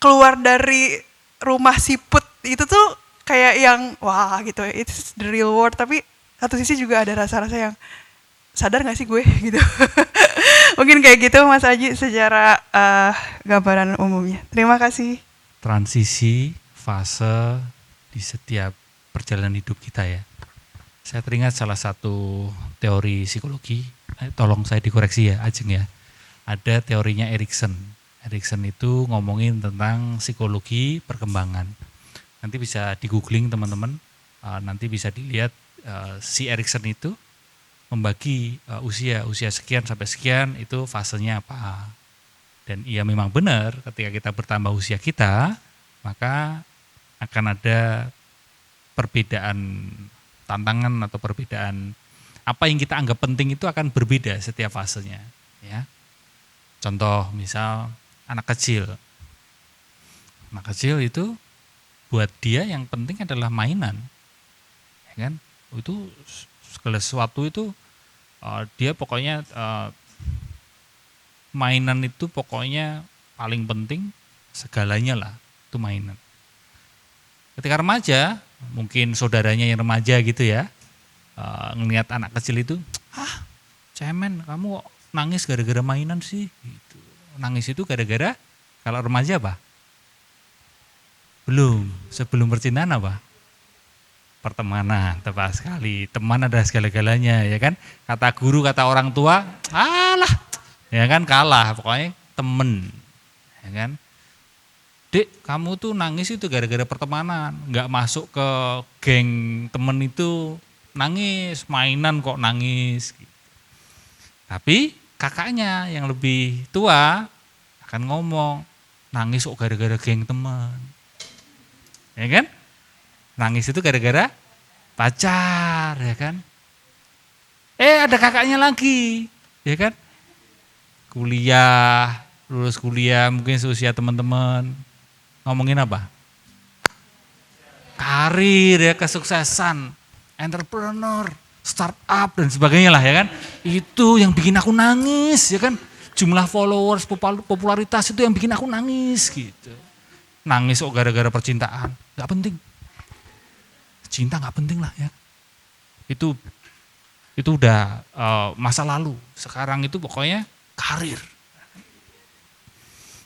Keluar dari rumah siput itu tuh kayak yang wah gitu, it's the real world, tapi satu sisi juga ada rasa-rasa yang sadar gak sih gue gitu. Mungkin kayak gitu Mas Aji secara gambaran umumnya. Terima kasih. Transisi fase di setiap perjalanan hidup kita ya. Saya teringat salah satu teori psikologi, tolong saya dikoreksi ya Ajeng ya. Ada teorinya Erikson. Erikson itu ngomongin tentang psikologi perkembangan. Nanti bisa di googling teman-teman, nanti bisa dilihat si Erikson itu membagi usia sekian sampai sekian itu fasenya apa. Dan ia memang benar ketika kita bertambah usia kita, maka akan ada perbedaan tantangan atau perbedaan apa yang kita anggap penting itu akan berbeda setiap fasenya. Ya. Contoh misal anak kecil. Anak kecil itu buat dia yang penting adalah mainan. Ya kan? Itu segala sesuatu itu dia pokoknya mainan itu pokoknya paling penting, segalanya lah itu mainan. Ketika remaja, mungkin saudaranya yang remaja gitu ya, ngelihat anak kecil itu, cemen kamu kok nangis gara-gara mainan sih? Gitu. Nangis itu gara-gara, kalau remaja apa? Belum, sebelum percintaan apa? Pertemanan, tepat sekali. Teman adalah segala-galanya, ya kan? Kata guru, kata orang tua, alah, ya kan kalah, pokoknya temen, ya kan? Dek, kamu tuh nangis itu gara-gara pertemanan, nggak masuk ke geng temen itu nangis, mainan kok nangis. Gitu. Tapi kakaknya yang lebih tua akan ngomong, nangis kok gara-gara geng temen, ya kan? Nangis itu gara-gara pacar, ya kan? Ada kakaknya lagi, ya kan? Kuliah, lulus kuliah mungkin seusia teman-teman. Ngomongin apa? Karir ya, kesuksesan, entrepreneur, startup dan sebagainya lah ya kan. Itu yang bikin aku nangis ya kan. Jumlah followers, popularitas itu yang bikin aku nangis gitu. Nangis kok gara-gara percintaan, gak penting. Cinta gak penting lah ya. Itu udah masa lalu. Sekarang itu pokoknya karir.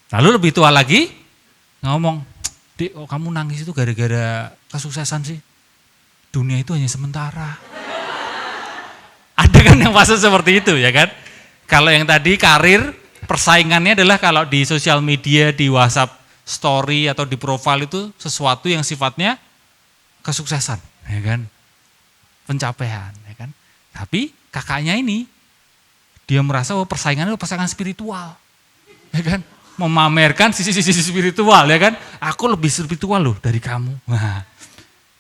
Lalu lebih tua lagi ngomong, Dek, kok kamu nangis itu gara-gara kesuksesan sih? Dunia itu hanya sementara. Ada kan yang fase seperti itu ya kan? Kalau yang tadi karir, persaingannya adalah kalau di sosial media, di WhatsApp story atau di profile itu sesuatu yang sifatnya kesuksesan, ya kan? Pencapaian, ya kan? Tapi kakaknya ini, dia merasa bahwa persaingan itu persaingan spiritual, ya kan? Memamerkan sisi-sisi spiritual, ya kan? Aku lebih spiritual loh dari kamu. Nah,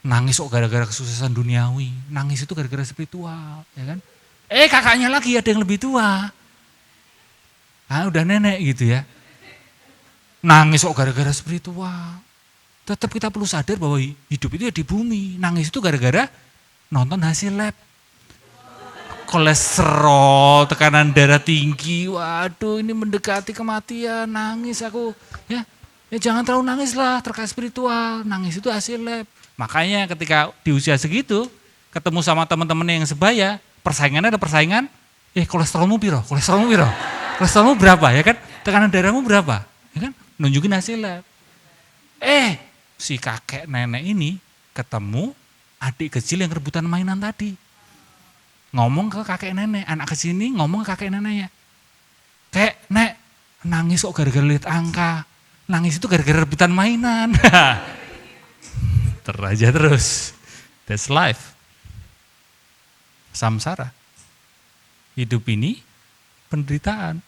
nangis kok gara-gara kesuksesan duniawi, nangis itu gara-gara spiritual, ya kan? Kakaknya lagi ada yang lebih tua. Udah nenek gitu ya. Nangis kok gara-gara spiritual. Tetap kita perlu sadar bahwa hidup itu ya di bumi. Nangis itu gara-gara nonton hasil lab. Kolesterol, tekanan darah tinggi, waduh ini mendekati kematian, nangis aku. Ya jangan terlalu nangis lah terkait spiritual, nangis itu hasil lab. Makanya ketika di usia segitu, ketemu sama teman-teman yang sebaya, persaingannya ada persaingan, kolesterolmu piro, kolesterolmu berapa ya kan, tekanan darahmu berapa, ya kan, nunjukin hasil lab. Si kakek nenek ini ketemu adik kecil yang rebutan mainan tadi. Ngomong ke kakek nenek, anak kecil ini ngomong ke kakek neneknya. Kek, nek, nangis kok gara-gara lihat angka, nangis itu gara-gara rebutan mainan. Teraja terus, that's life. Samsara. Hidup ini penderitaan.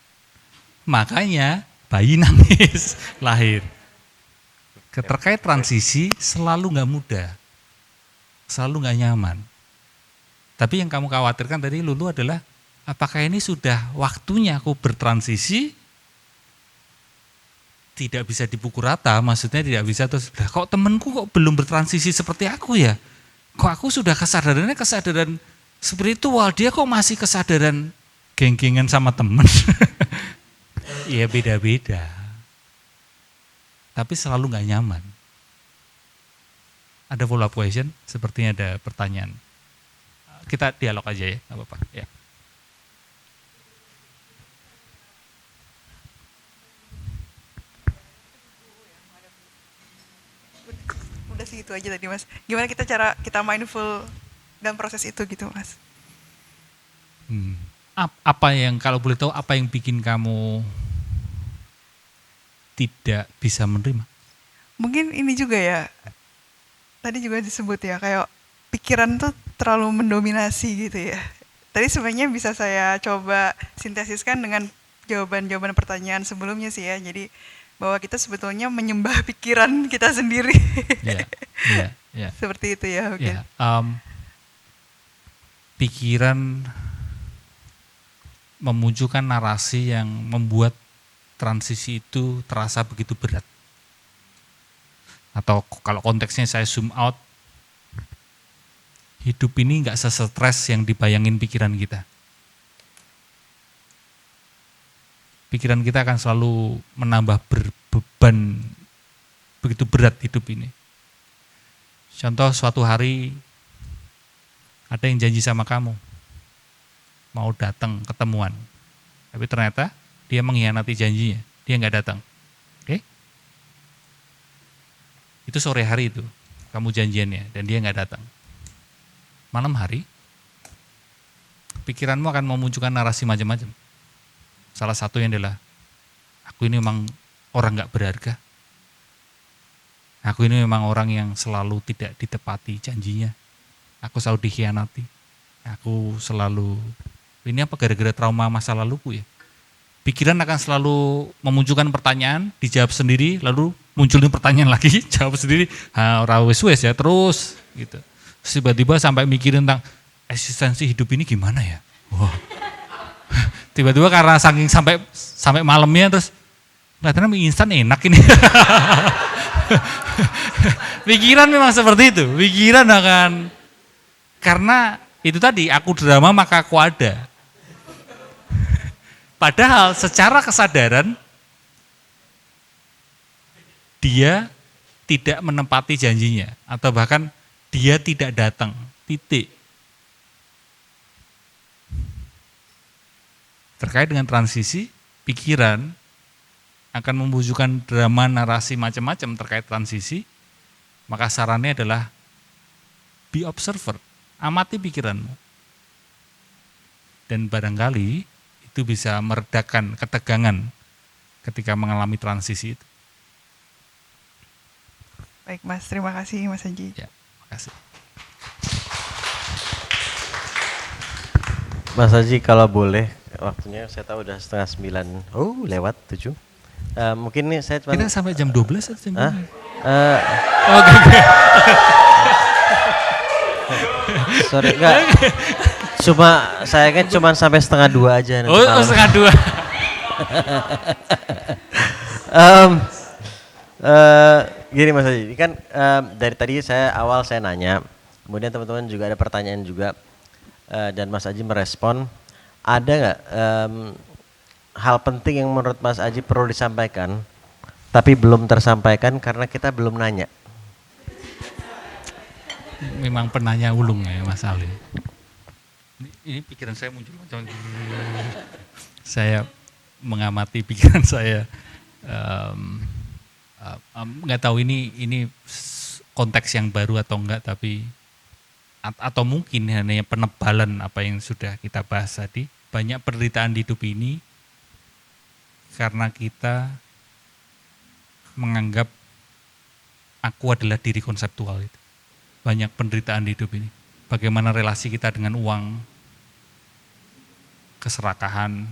Makanya bayi nangis, lahir. Terkait transisi selalu gak mudah, selalu gak nyaman. Tapi yang kamu khawatirkan tadi Lulu adalah, apakah ini sudah waktunya aku bertransisi? Tidak bisa dipukul rata, maksudnya tidak bisa terus, kok temenku kok belum bertransisi seperti aku ya? kok aku sudah kesadaran spiritual, dia kok masih kesadaran geng-gengan sama temen. Ya beda-beda. Tapi selalu nggak nyaman. Ada follow up question? Sepertinya ada pertanyaan. Kita dialog aja ya, nggak apa-apa. Ya. Udah sih itu aja tadi Mas. Gimana cara kita mindful dalam proses itu gitu Mas? Apa yang, kalau boleh tahu, apa yang bikin kamu tidak bisa menerima? Mungkin ini juga ya, tadi juga disebut ya, kayak pikiran tuh terlalu mendominasi gitu ya. Tadi sebenarnya bisa saya coba sintesiskan dengan jawaban-jawaban pertanyaan sebelumnya sih ya. Jadi bahwa kita sebetulnya menyembah pikiran kita sendiri. Ya. Seperti itu ya. Okay. Ya, pikiran memunculkan narasi yang membuat transisi itu terasa begitu berat. Atau kalau konteksnya saya zoom out, hidup ini nggak se-stres yang dibayangin pikiran kita. Pikiran kita akan selalu menambah beban begitu berat hidup ini. Contoh, suatu hari ada yang janji sama kamu, mau datang ketemuan, tapi ternyata dia mengkhianati janjinya, dia nggak datang. Oke? Itu sore hari itu, kamu janjiannya dan dia nggak datang. Malam hari, pikiranmu akan memunculkan narasi macam-macam. Salah satunya adalah, aku ini memang orang nggak berharga. Aku ini memang orang yang selalu tidak ditepati janjinya. Aku selalu dikhianati. Aku selalu, ini apa gara-gara trauma masa laluku ya? Pikiran akan selalu memunculkan pertanyaan, dijawab sendiri, lalu munculin pertanyaan lagi, jawab sendiri, ora wes-wes ya, terus gitu. Terus tiba-tiba sampai mikirin tentang eksistensi hidup ini gimana ya? Wah. Tiba-tiba karena saking sampai malamnya terus kelihatannya mie instan enak ini. Pikiran memang seperti itu. Pikiran akan, karena itu tadi, aku drama maka aku ada. Padahal secara kesadaran dia tidak menepati janjinya atau bahkan dia tidak datang. Titik. Terkait dengan transisi, pikiran akan membujukan drama narasi macam-macam terkait transisi, maka sarannya adalah be observer, amati pikiranmu. Dan barangkali itu bisa meredakan ketegangan ketika mengalami transisi itu. Baik Mas, terima kasih Mas Haji. Ya, makasih. Mas Haji kalau boleh, waktunya saya tahu udah 8:30, lewat 7. Mungkin nih saya cuma... Kita sampai jam 12 atau jam 12? Oke. Sorry, enggak. Saya kan cuma sampai 1:30 aja. Nanti malam. 1:30. Gini Mas Haji, kan dari tadi saya nanya, kemudian teman-teman juga ada pertanyaan juga, dan Mas Haji merespon. Ada nggak hal penting yang menurut Mas Haji perlu disampaikan, tapi belum tersampaikan karena kita belum nanya? Memang penanya ulung ya Mas Ali. Ini pikiran saya muncul macam saya mengamati pikiran saya, nggak tahu ini konteks yang baru atau enggak, tapi atau mungkin hanya penebalan apa yang sudah kita bahas tadi. Banyak penderitaan di hidup ini karena kita menganggap aku adalah diri konseptual itu. Banyak penderitaan di hidup ini. Bagaimana relasi kita dengan uang, keserakahan.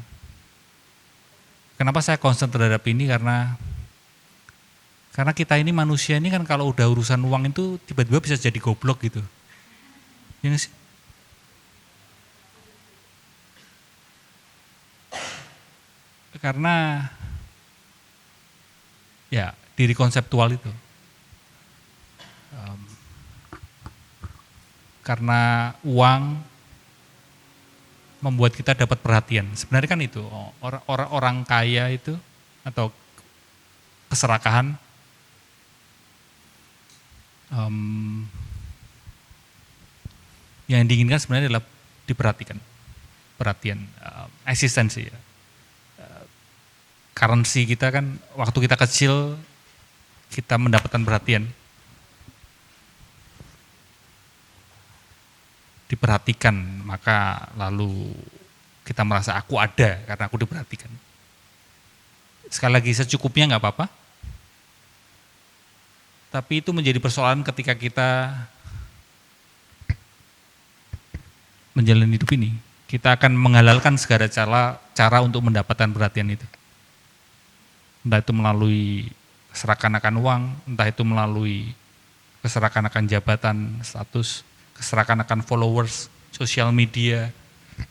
Kenapa saya concern terhadap ini? Karena kita ini manusia ini kan kalau udah urusan uang itu tiba-tiba bisa jadi goblok gitu. Ya nggak sih? Karena ya diri konseptual itu. karena uang membuat kita dapat perhatian. Sebenarnya kan itu, orang kaya itu atau keserakahan yang diinginkan sebenarnya adalah diperhatikan, perhatian, eksistensi ya. Currency kita kan waktu kita kecil kita mendapatkan perhatian, diperhatikan, maka lalu kita merasa aku ada karena aku diperhatikan. Sekali lagi secukupnya nggak apa-apa, tapi itu menjadi persoalan ketika kita menjalani hidup ini. Kita akan menghalalkan segala cara untuk mendapatkan perhatian itu. Entah itu melalui keserakahan-akan uang, entah itu melalui keserakahan-akan jabatan, status, keserakahan-akan followers, sosial media,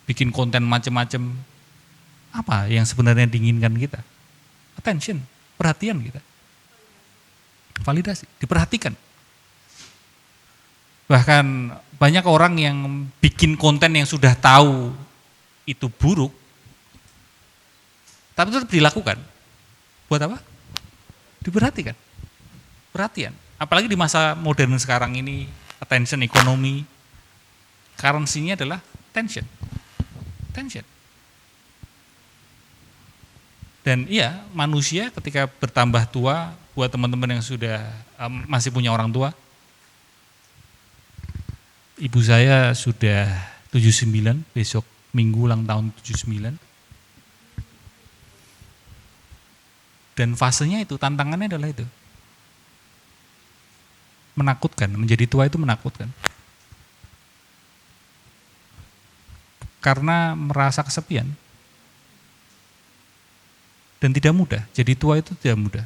bikin konten macam-macam. Apa yang sebenarnya diinginkan kita? Attention, perhatian kita. Validasi, diperhatikan. Bahkan banyak orang yang bikin konten yang sudah tahu itu buruk, tapi tetap dilakukan. Buat apa? Diperhatikan. Perhatian. Apalagi di masa modern sekarang ini, attention ekonomi, currency-nya adalah attention. Attention. Dan iya, manusia ketika bertambah tua, buat teman-teman yang sudah masih punya orang tua, ibu saya sudah 79, besok Minggu ulang tahun 79. Dan fasenya itu, tantangannya adalah itu. Menakutkan, menjadi tua itu menakutkan. Karena merasa kesepian. Dan tidak mudah, jadi tua itu tidak mudah.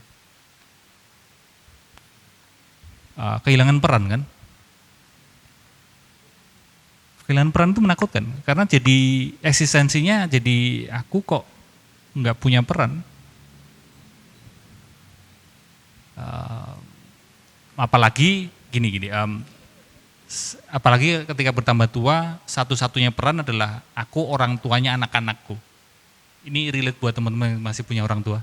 Kehilangan peran kan. Kehilangan peran itu menakutkan, karena jadi eksistensinya jadi aku kok nggak punya peran. Apalagi gini, apalagi ketika bertambah tua, satu-satunya peran adalah aku orang tuanya anak-anakku. Ini relate buat teman-teman yang masih punya orang tua.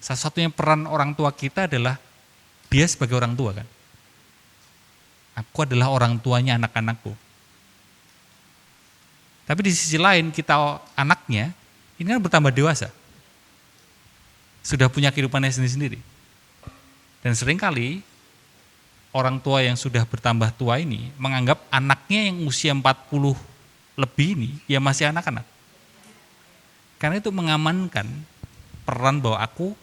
Satu-satunya peran orang tua kita adalah dia sebagai orang tua kan. Aku adalah orang tuanya anak-anakku. Tapi di sisi lain kita anaknya, ini kan bertambah dewasa. Sudah punya kehidupannya sendiri-sendiri. Dan seringkali orang tua yang sudah bertambah tua ini menganggap anaknya yang usia 40 lebih ini ya masih anak-anak. Karena itu mengamankan peran bahwa aku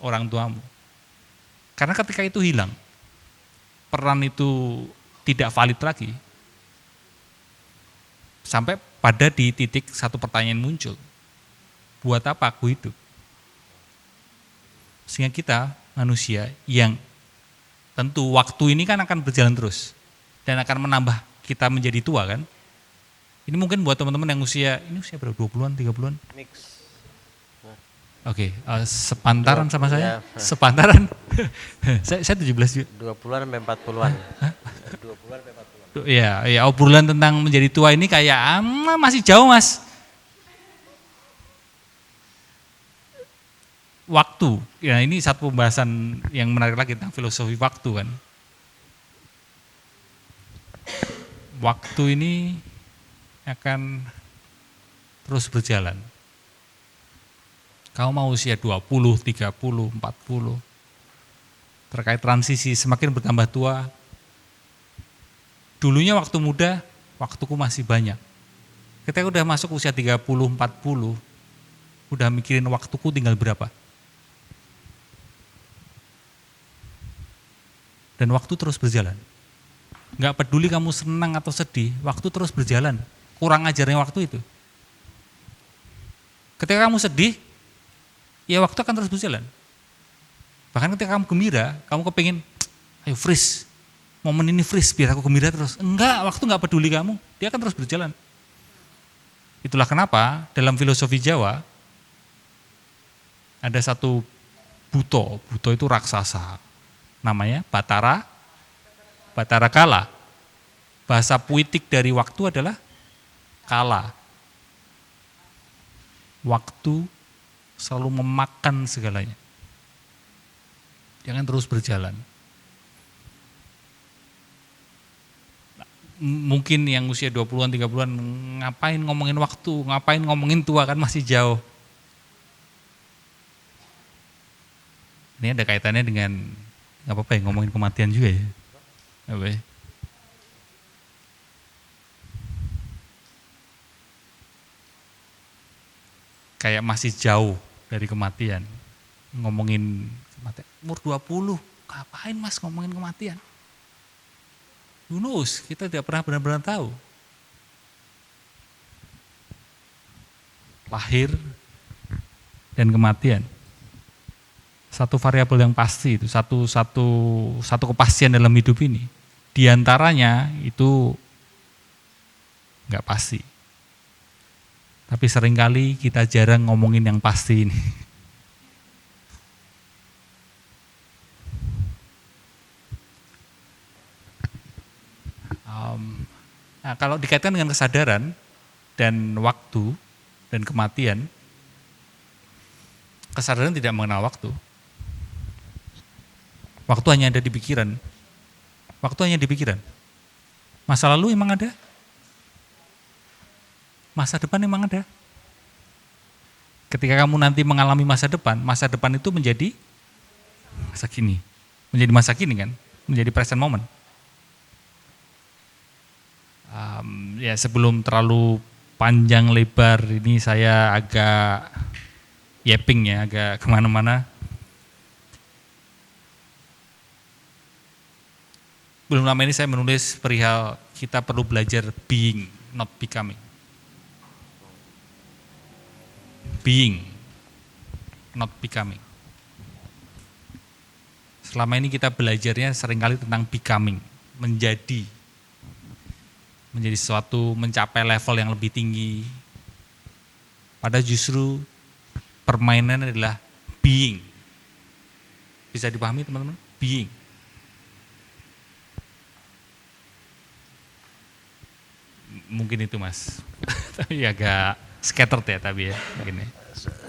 orang tuamu. Karena ketika itu hilang, peran itu tidak valid lagi. Sampai pada di titik satu pertanyaan muncul. Buat apa aku hidup? Sehingga kita manusia yang tentu waktu ini kan akan berjalan terus dan akan menambah kita menjadi tua kan. Ini mungkin buat teman-teman yang usia berapa? 20-an, 30-an? Mix. Oke, sepantaran sama saya? Sepantaran? saya 17 juga. 20-an sampai 40-an. 20-an sampai 40-an. Ya, obrolan tentang menjadi tua ini kayak masih jauh mas. Waktu, ya ini satu pembahasan yang menarik lagi tentang filosofi waktu kan. Waktu ini akan terus berjalan. Kamu mau usia 20, 30, 40, terkait transisi semakin bertambah tua. Dulunya waktu muda, waktuku masih banyak. Ketika udah masuk usia 30, 40, udah mikirin waktuku tinggal berapa. Dan waktu terus berjalan. Nggak peduli kamu senang atau sedih, waktu terus berjalan. Kurang ajarnya waktu itu. Ketika kamu sedih, ya waktu akan terus berjalan. Bahkan ketika kamu gembira, kamu kepingin, ayo freeze, momen ini freeze biar aku gembira terus. Enggak, waktu nggak peduli kamu, dia akan terus berjalan. Itulah kenapa dalam filosofi Jawa, ada satu buto itu raksasa. Namanya Batara Batara kala. Bahasa puitik dari waktu adalah kala. Waktu selalu memakan segalanya. Jangan terus berjalan. Mungkin yang usia 20-an, 30-an ngapain ngomongin waktu, ngapain ngomongin tua, kan masih jauh. Ini ada kaitannya dengan nggak apa-apa ya ngomongin kematian juga ya. Apa ya? Kayak masih jauh dari kematian. Ngomongin kematian. Umur 20, ngapain Mas ngomongin kematian? Who knows? Kita tidak pernah benar-benar tahu. Lahir dan kematian. Satu variabel yang pasti itu, satu kepastian dalam hidup ini. Di antaranya itu nggak pasti. Tapi seringkali kita jarang ngomongin yang pasti ini. Nah, kalau dikaitkan dengan kesadaran dan waktu dan kematian, kesadaran tidak mengenal waktu. Waktu hanya ada di pikiran. Waktu hanya di pikiran. Masa lalu emang ada? Masa depan emang ada. Ketika kamu nanti mengalami masa depan itu menjadi masa kini. Menjadi masa kini kan, menjadi present moment. Ya sebelum terlalu panjang lebar ini saya agak yapping ya, agak kemana-mana. Belum lama ini saya menulis perihal kita perlu belajar being, not becoming. Being, not becoming. Selama ini kita belajarnya seringkali tentang becoming, menjadi sesuatu, mencapai level yang lebih tinggi. Padahal justru permainan adalah being. Bisa dipahami teman-teman? Being. Mungkin itu Mas, tapi agak scattered ya tapi ya begini.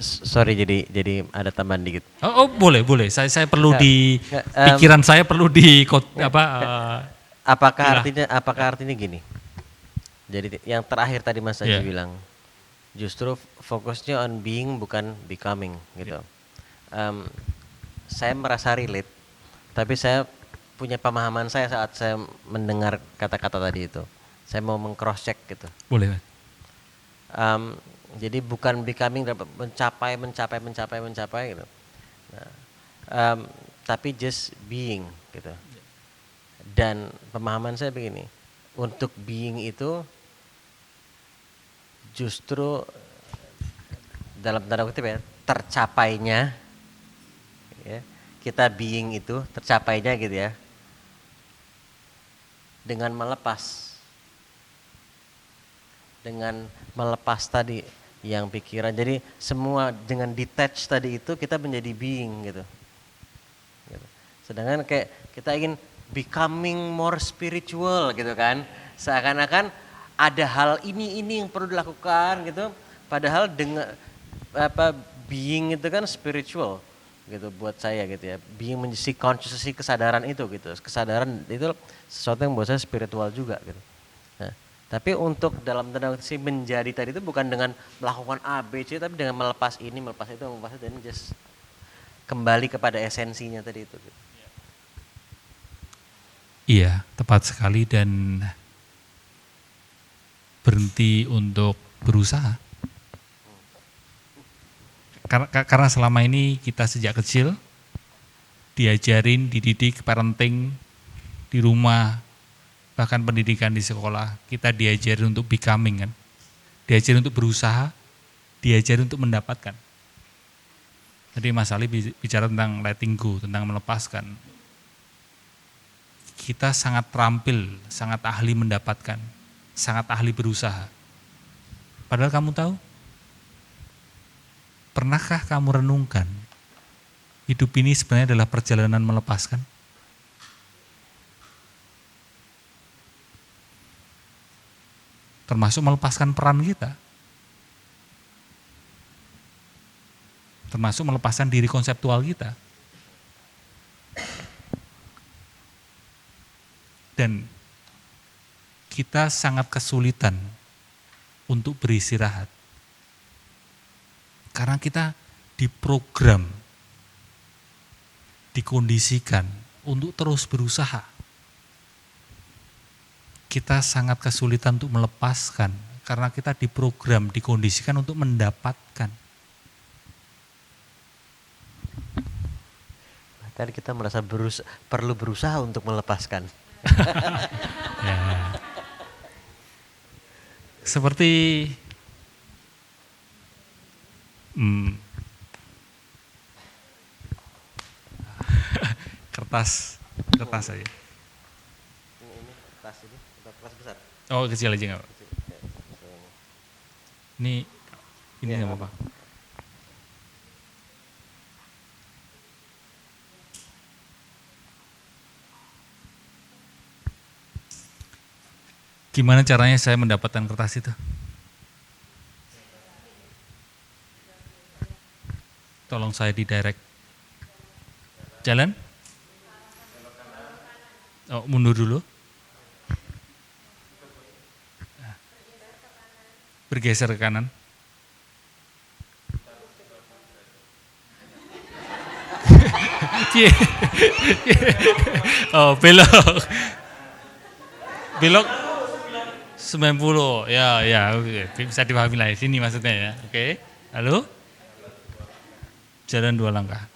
Sorry jadi ada tambahan dikit. Oh boleh. Saya perlu pikiran saya perlu apakah artinya gini. Jadi yang terakhir tadi Mas Haji bilang, justru fokusnya on being bukan becoming gitu. Saya merasa relate, tapi saya punya pemahaman saya saat saya mendengar kata-kata tadi itu. Saya mau meng-cross check gitu. Boleh. Jadi bukan becoming, mencapai gitu. Nah, tapi just being gitu. Dan pemahaman saya begini, untuk being itu justru dalam tanda kutip ya, tercapainya ya, kita being itu tercapainya gitu ya, dengan melepas tadi yang pikiran. Jadi semua dengan detach tadi itu kita menjadi being gitu. Sedangkan kayak kita ingin becoming more spiritual gitu kan, seakan-akan ada hal ini yang perlu dilakukan gitu, padahal dengan being itu kan spiritual gitu buat saya gitu ya. Being menjadi conscious, kesadaran itu gitu, kesadaran itu sesuatu yang buat saya spiritual juga gitu. Nah, tapi untuk dalam tanda kutip menjadi tadi itu bukan dengan melakukan A, B, C, tapi dengan melepas ini, melepas itu, dan just kembali kepada esensinya tadi itu. Gitu. Iya, tepat sekali, dan berhenti untuk berusaha. Karena selama ini kita sejak kecil diajarin, dididik, parenting di rumah, bahkan pendidikan di sekolah, kita diajarin untuk becoming kan. Diajarin untuk berusaha, diajarin untuk mendapatkan. Tadi Mas Ali bicara tentang letting go, tentang melepaskan. Kita sangat terampil, sangat ahli mendapatkan, sangat ahli berusaha. Padahal kamu tahu, pernahkah kamu renungkan, hidup ini sebenarnya adalah perjalanan melepaskan? termasuk melepaskan peran kita. Termasuk melepaskan diri konseptual kita. Dan kita sangat kesulitan untuk beristirahat. Karena kita diprogram, dikondisikan untuk terus berusaha. Kita sangat kesulitan untuk melepaskan karena kita diprogram, dikondisikan untuk mendapatkan. Bahkan kita merasa perlu berusaha untuk melepaskan. Ya. Seperti kertas saja. Ini tas besar. Oh, kecil aja nggak apa. Ini nggak apa-apa. Gimana caranya saya mendapatkan kertas itu? Tolong saya di direct. Jalan? Oh, mundur dulu. Bergeser ke kanan. Oh, belok. Belok 90. Ya, oke. Bisa dipahami lah. Sini maksudnya ya. Oke. Lalu jalan 2 langkah.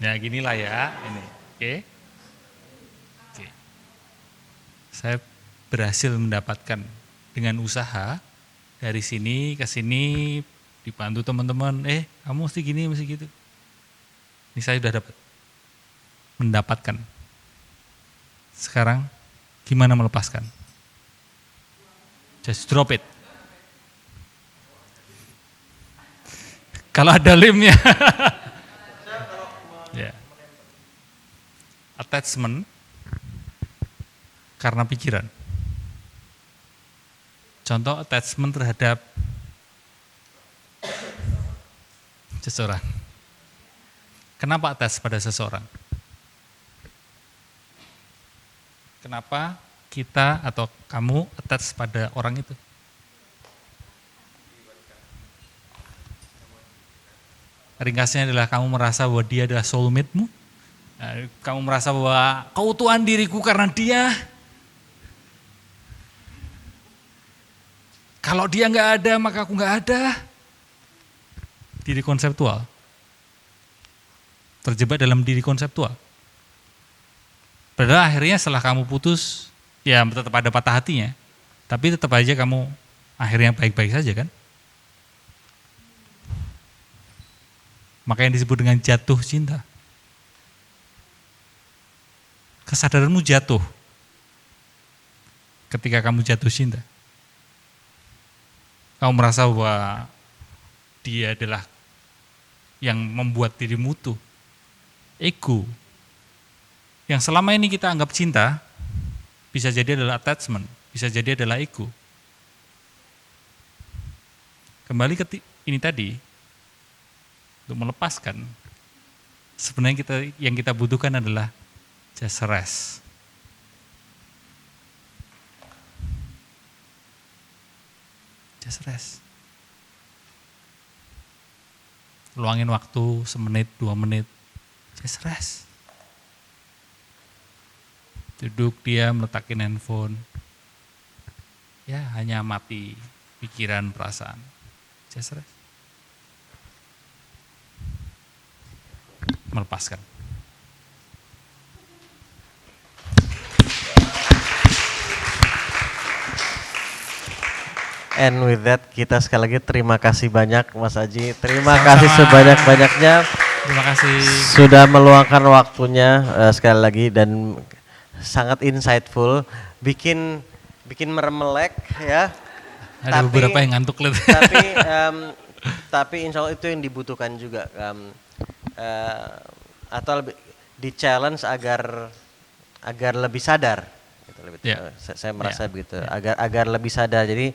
Ya ginilah ya ini. Oke. Saya berhasil mendapatkan dengan usaha dari sini ke sini, dibantu teman-teman, kamu mesti gini, mesti gitu. Ini saya sudah mendapatkan. Sekarang gimana melepaskan? Just drop it. Kalau ada limnya. Ya. Attachment karena pikiran. Contoh attachment terhadap seseorang. Kenapa attach pada seseorang? Kenapa kita atau kamu attach pada orang itu? Ringkasnya adalah kamu merasa bahwa dia adalah soulmate-mu. Kamu merasa bahwa keutuhan diriku karena dia. Kalau dia nggak ada, maka aku nggak ada. Diri konseptual. Terjebak dalam diri konseptual. Padahal akhirnya setelah kamu putus, ya tetap ada patah hatinya. Tapi tetap aja kamu akhirnya baik-baik saja kan? Maka yang disebut dengan jatuh cinta. Kesadaranmu jatuh ketika kamu jatuh cinta. Kamu merasa bahwa dia adalah yang membuat dirimu utuh. Ego. Yang selama ini kita anggap cinta, bisa jadi adalah attachment, bisa jadi adalah ego. Kembali ke ini tadi, untuk melepaskan, sebenarnya yang kita butuhkan adalah just rest. Just rest. Luangin waktu 1 menit, 2 menit, just rest. Duduk diam, letakin handphone. Ya, hanya mati pikiran, perasaan. Just rest. Melepaskan. And with that kita sekali lagi terima kasih banyak Mas Aji. Terima kasih sebanyak-banyaknya. Terima kasih. Sudah meluangkan waktunya sekali lagi dan sangat insightful. Bikin meremelek ya. Ada beberapa yang ngantuk lihat. Tapi insya Allah itu yang dibutuhkan juga. Atau lebih di challenge agar lebih sadar. Gitu, saya merasa begitu. Agar lebih sadar. Jadi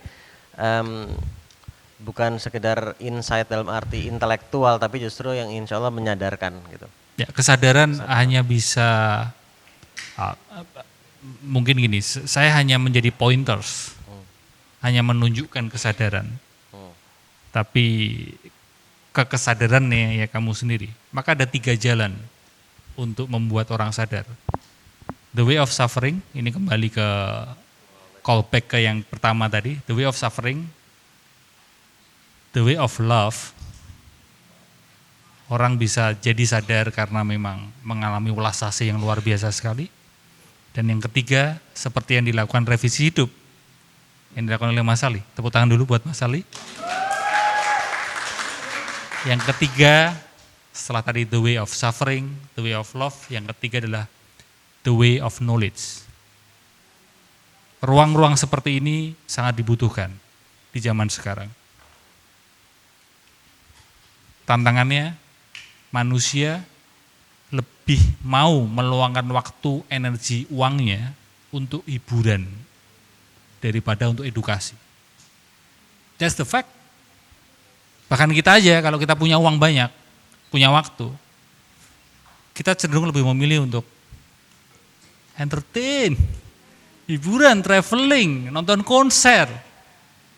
bukan sekedar insight dalam arti intelektual, tapi justru yang insya Allah menyadarkan gitu. Ya, kesadaran hanya bisa mungkin gini, saya hanya menjadi pointers, hanya menunjukkan kesadaran, tapi kesadarannya ya kamu sendiri. Maka ada 3 jalan untuk membuat orang sadar. The way of suffering, ini kembali ke callback ke yang pertama tadi, the way of suffering, the way of love. Orang bisa jadi sadar karena memang mengalami welas asih yang luar biasa sekali. Dan yang ketiga, seperti yang dilakukan revisi hidup, yang dilakukan oleh Mas Ali. Tepuk tangan dulu buat Mas Ali. Yang ketiga, setelah tadi the way of suffering, the way of love, yang ketiga adalah the way of knowledge. Ruang-ruang seperti ini sangat dibutuhkan di zaman sekarang. Tantangannya, manusia lebih mau meluangkan waktu, energi, uangnya untuk hiburan daripada untuk edukasi. That's the fact. Bahkan kita aja kalau kita punya uang banyak, punya waktu, kita cenderung lebih memilih untuk entertain, hiburan, traveling, nonton konser.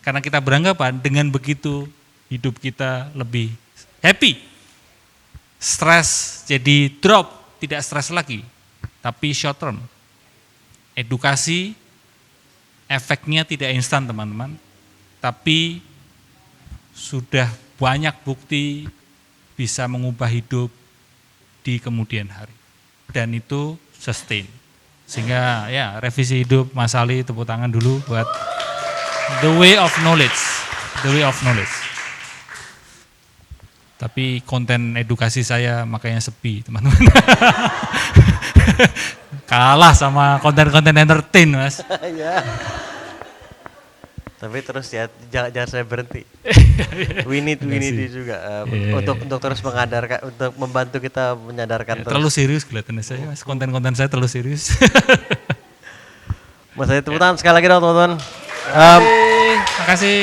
Karena kita beranggapan dengan begitu hidup kita lebih happy. Stres jadi drop, tidak stres lagi, tapi short term. Edukasi, efeknya tidak instan teman-teman, tapi sudah banyak bukti bisa mengubah hidup di kemudian hari. Dan itu sustain. Sehingga ya revisi hidup Mas Ali, tepuk tangan dulu buat the way of knowledge, the way of knowledge. Tapi konten edukasi saya makanya sepi teman-teman. Kalah sama konten-konten entertain Mas. Tapi terus ya jangan saya berhenti. We need juga untuk terus mengadarkan, untuk membantu kita menyadarkan. Terlalu serius kelihatannya saya, Mas. Konten-konten saya terlalu serius. Mas saya tepuk tangan sekali lagi dong teman-teman. Terima kasih.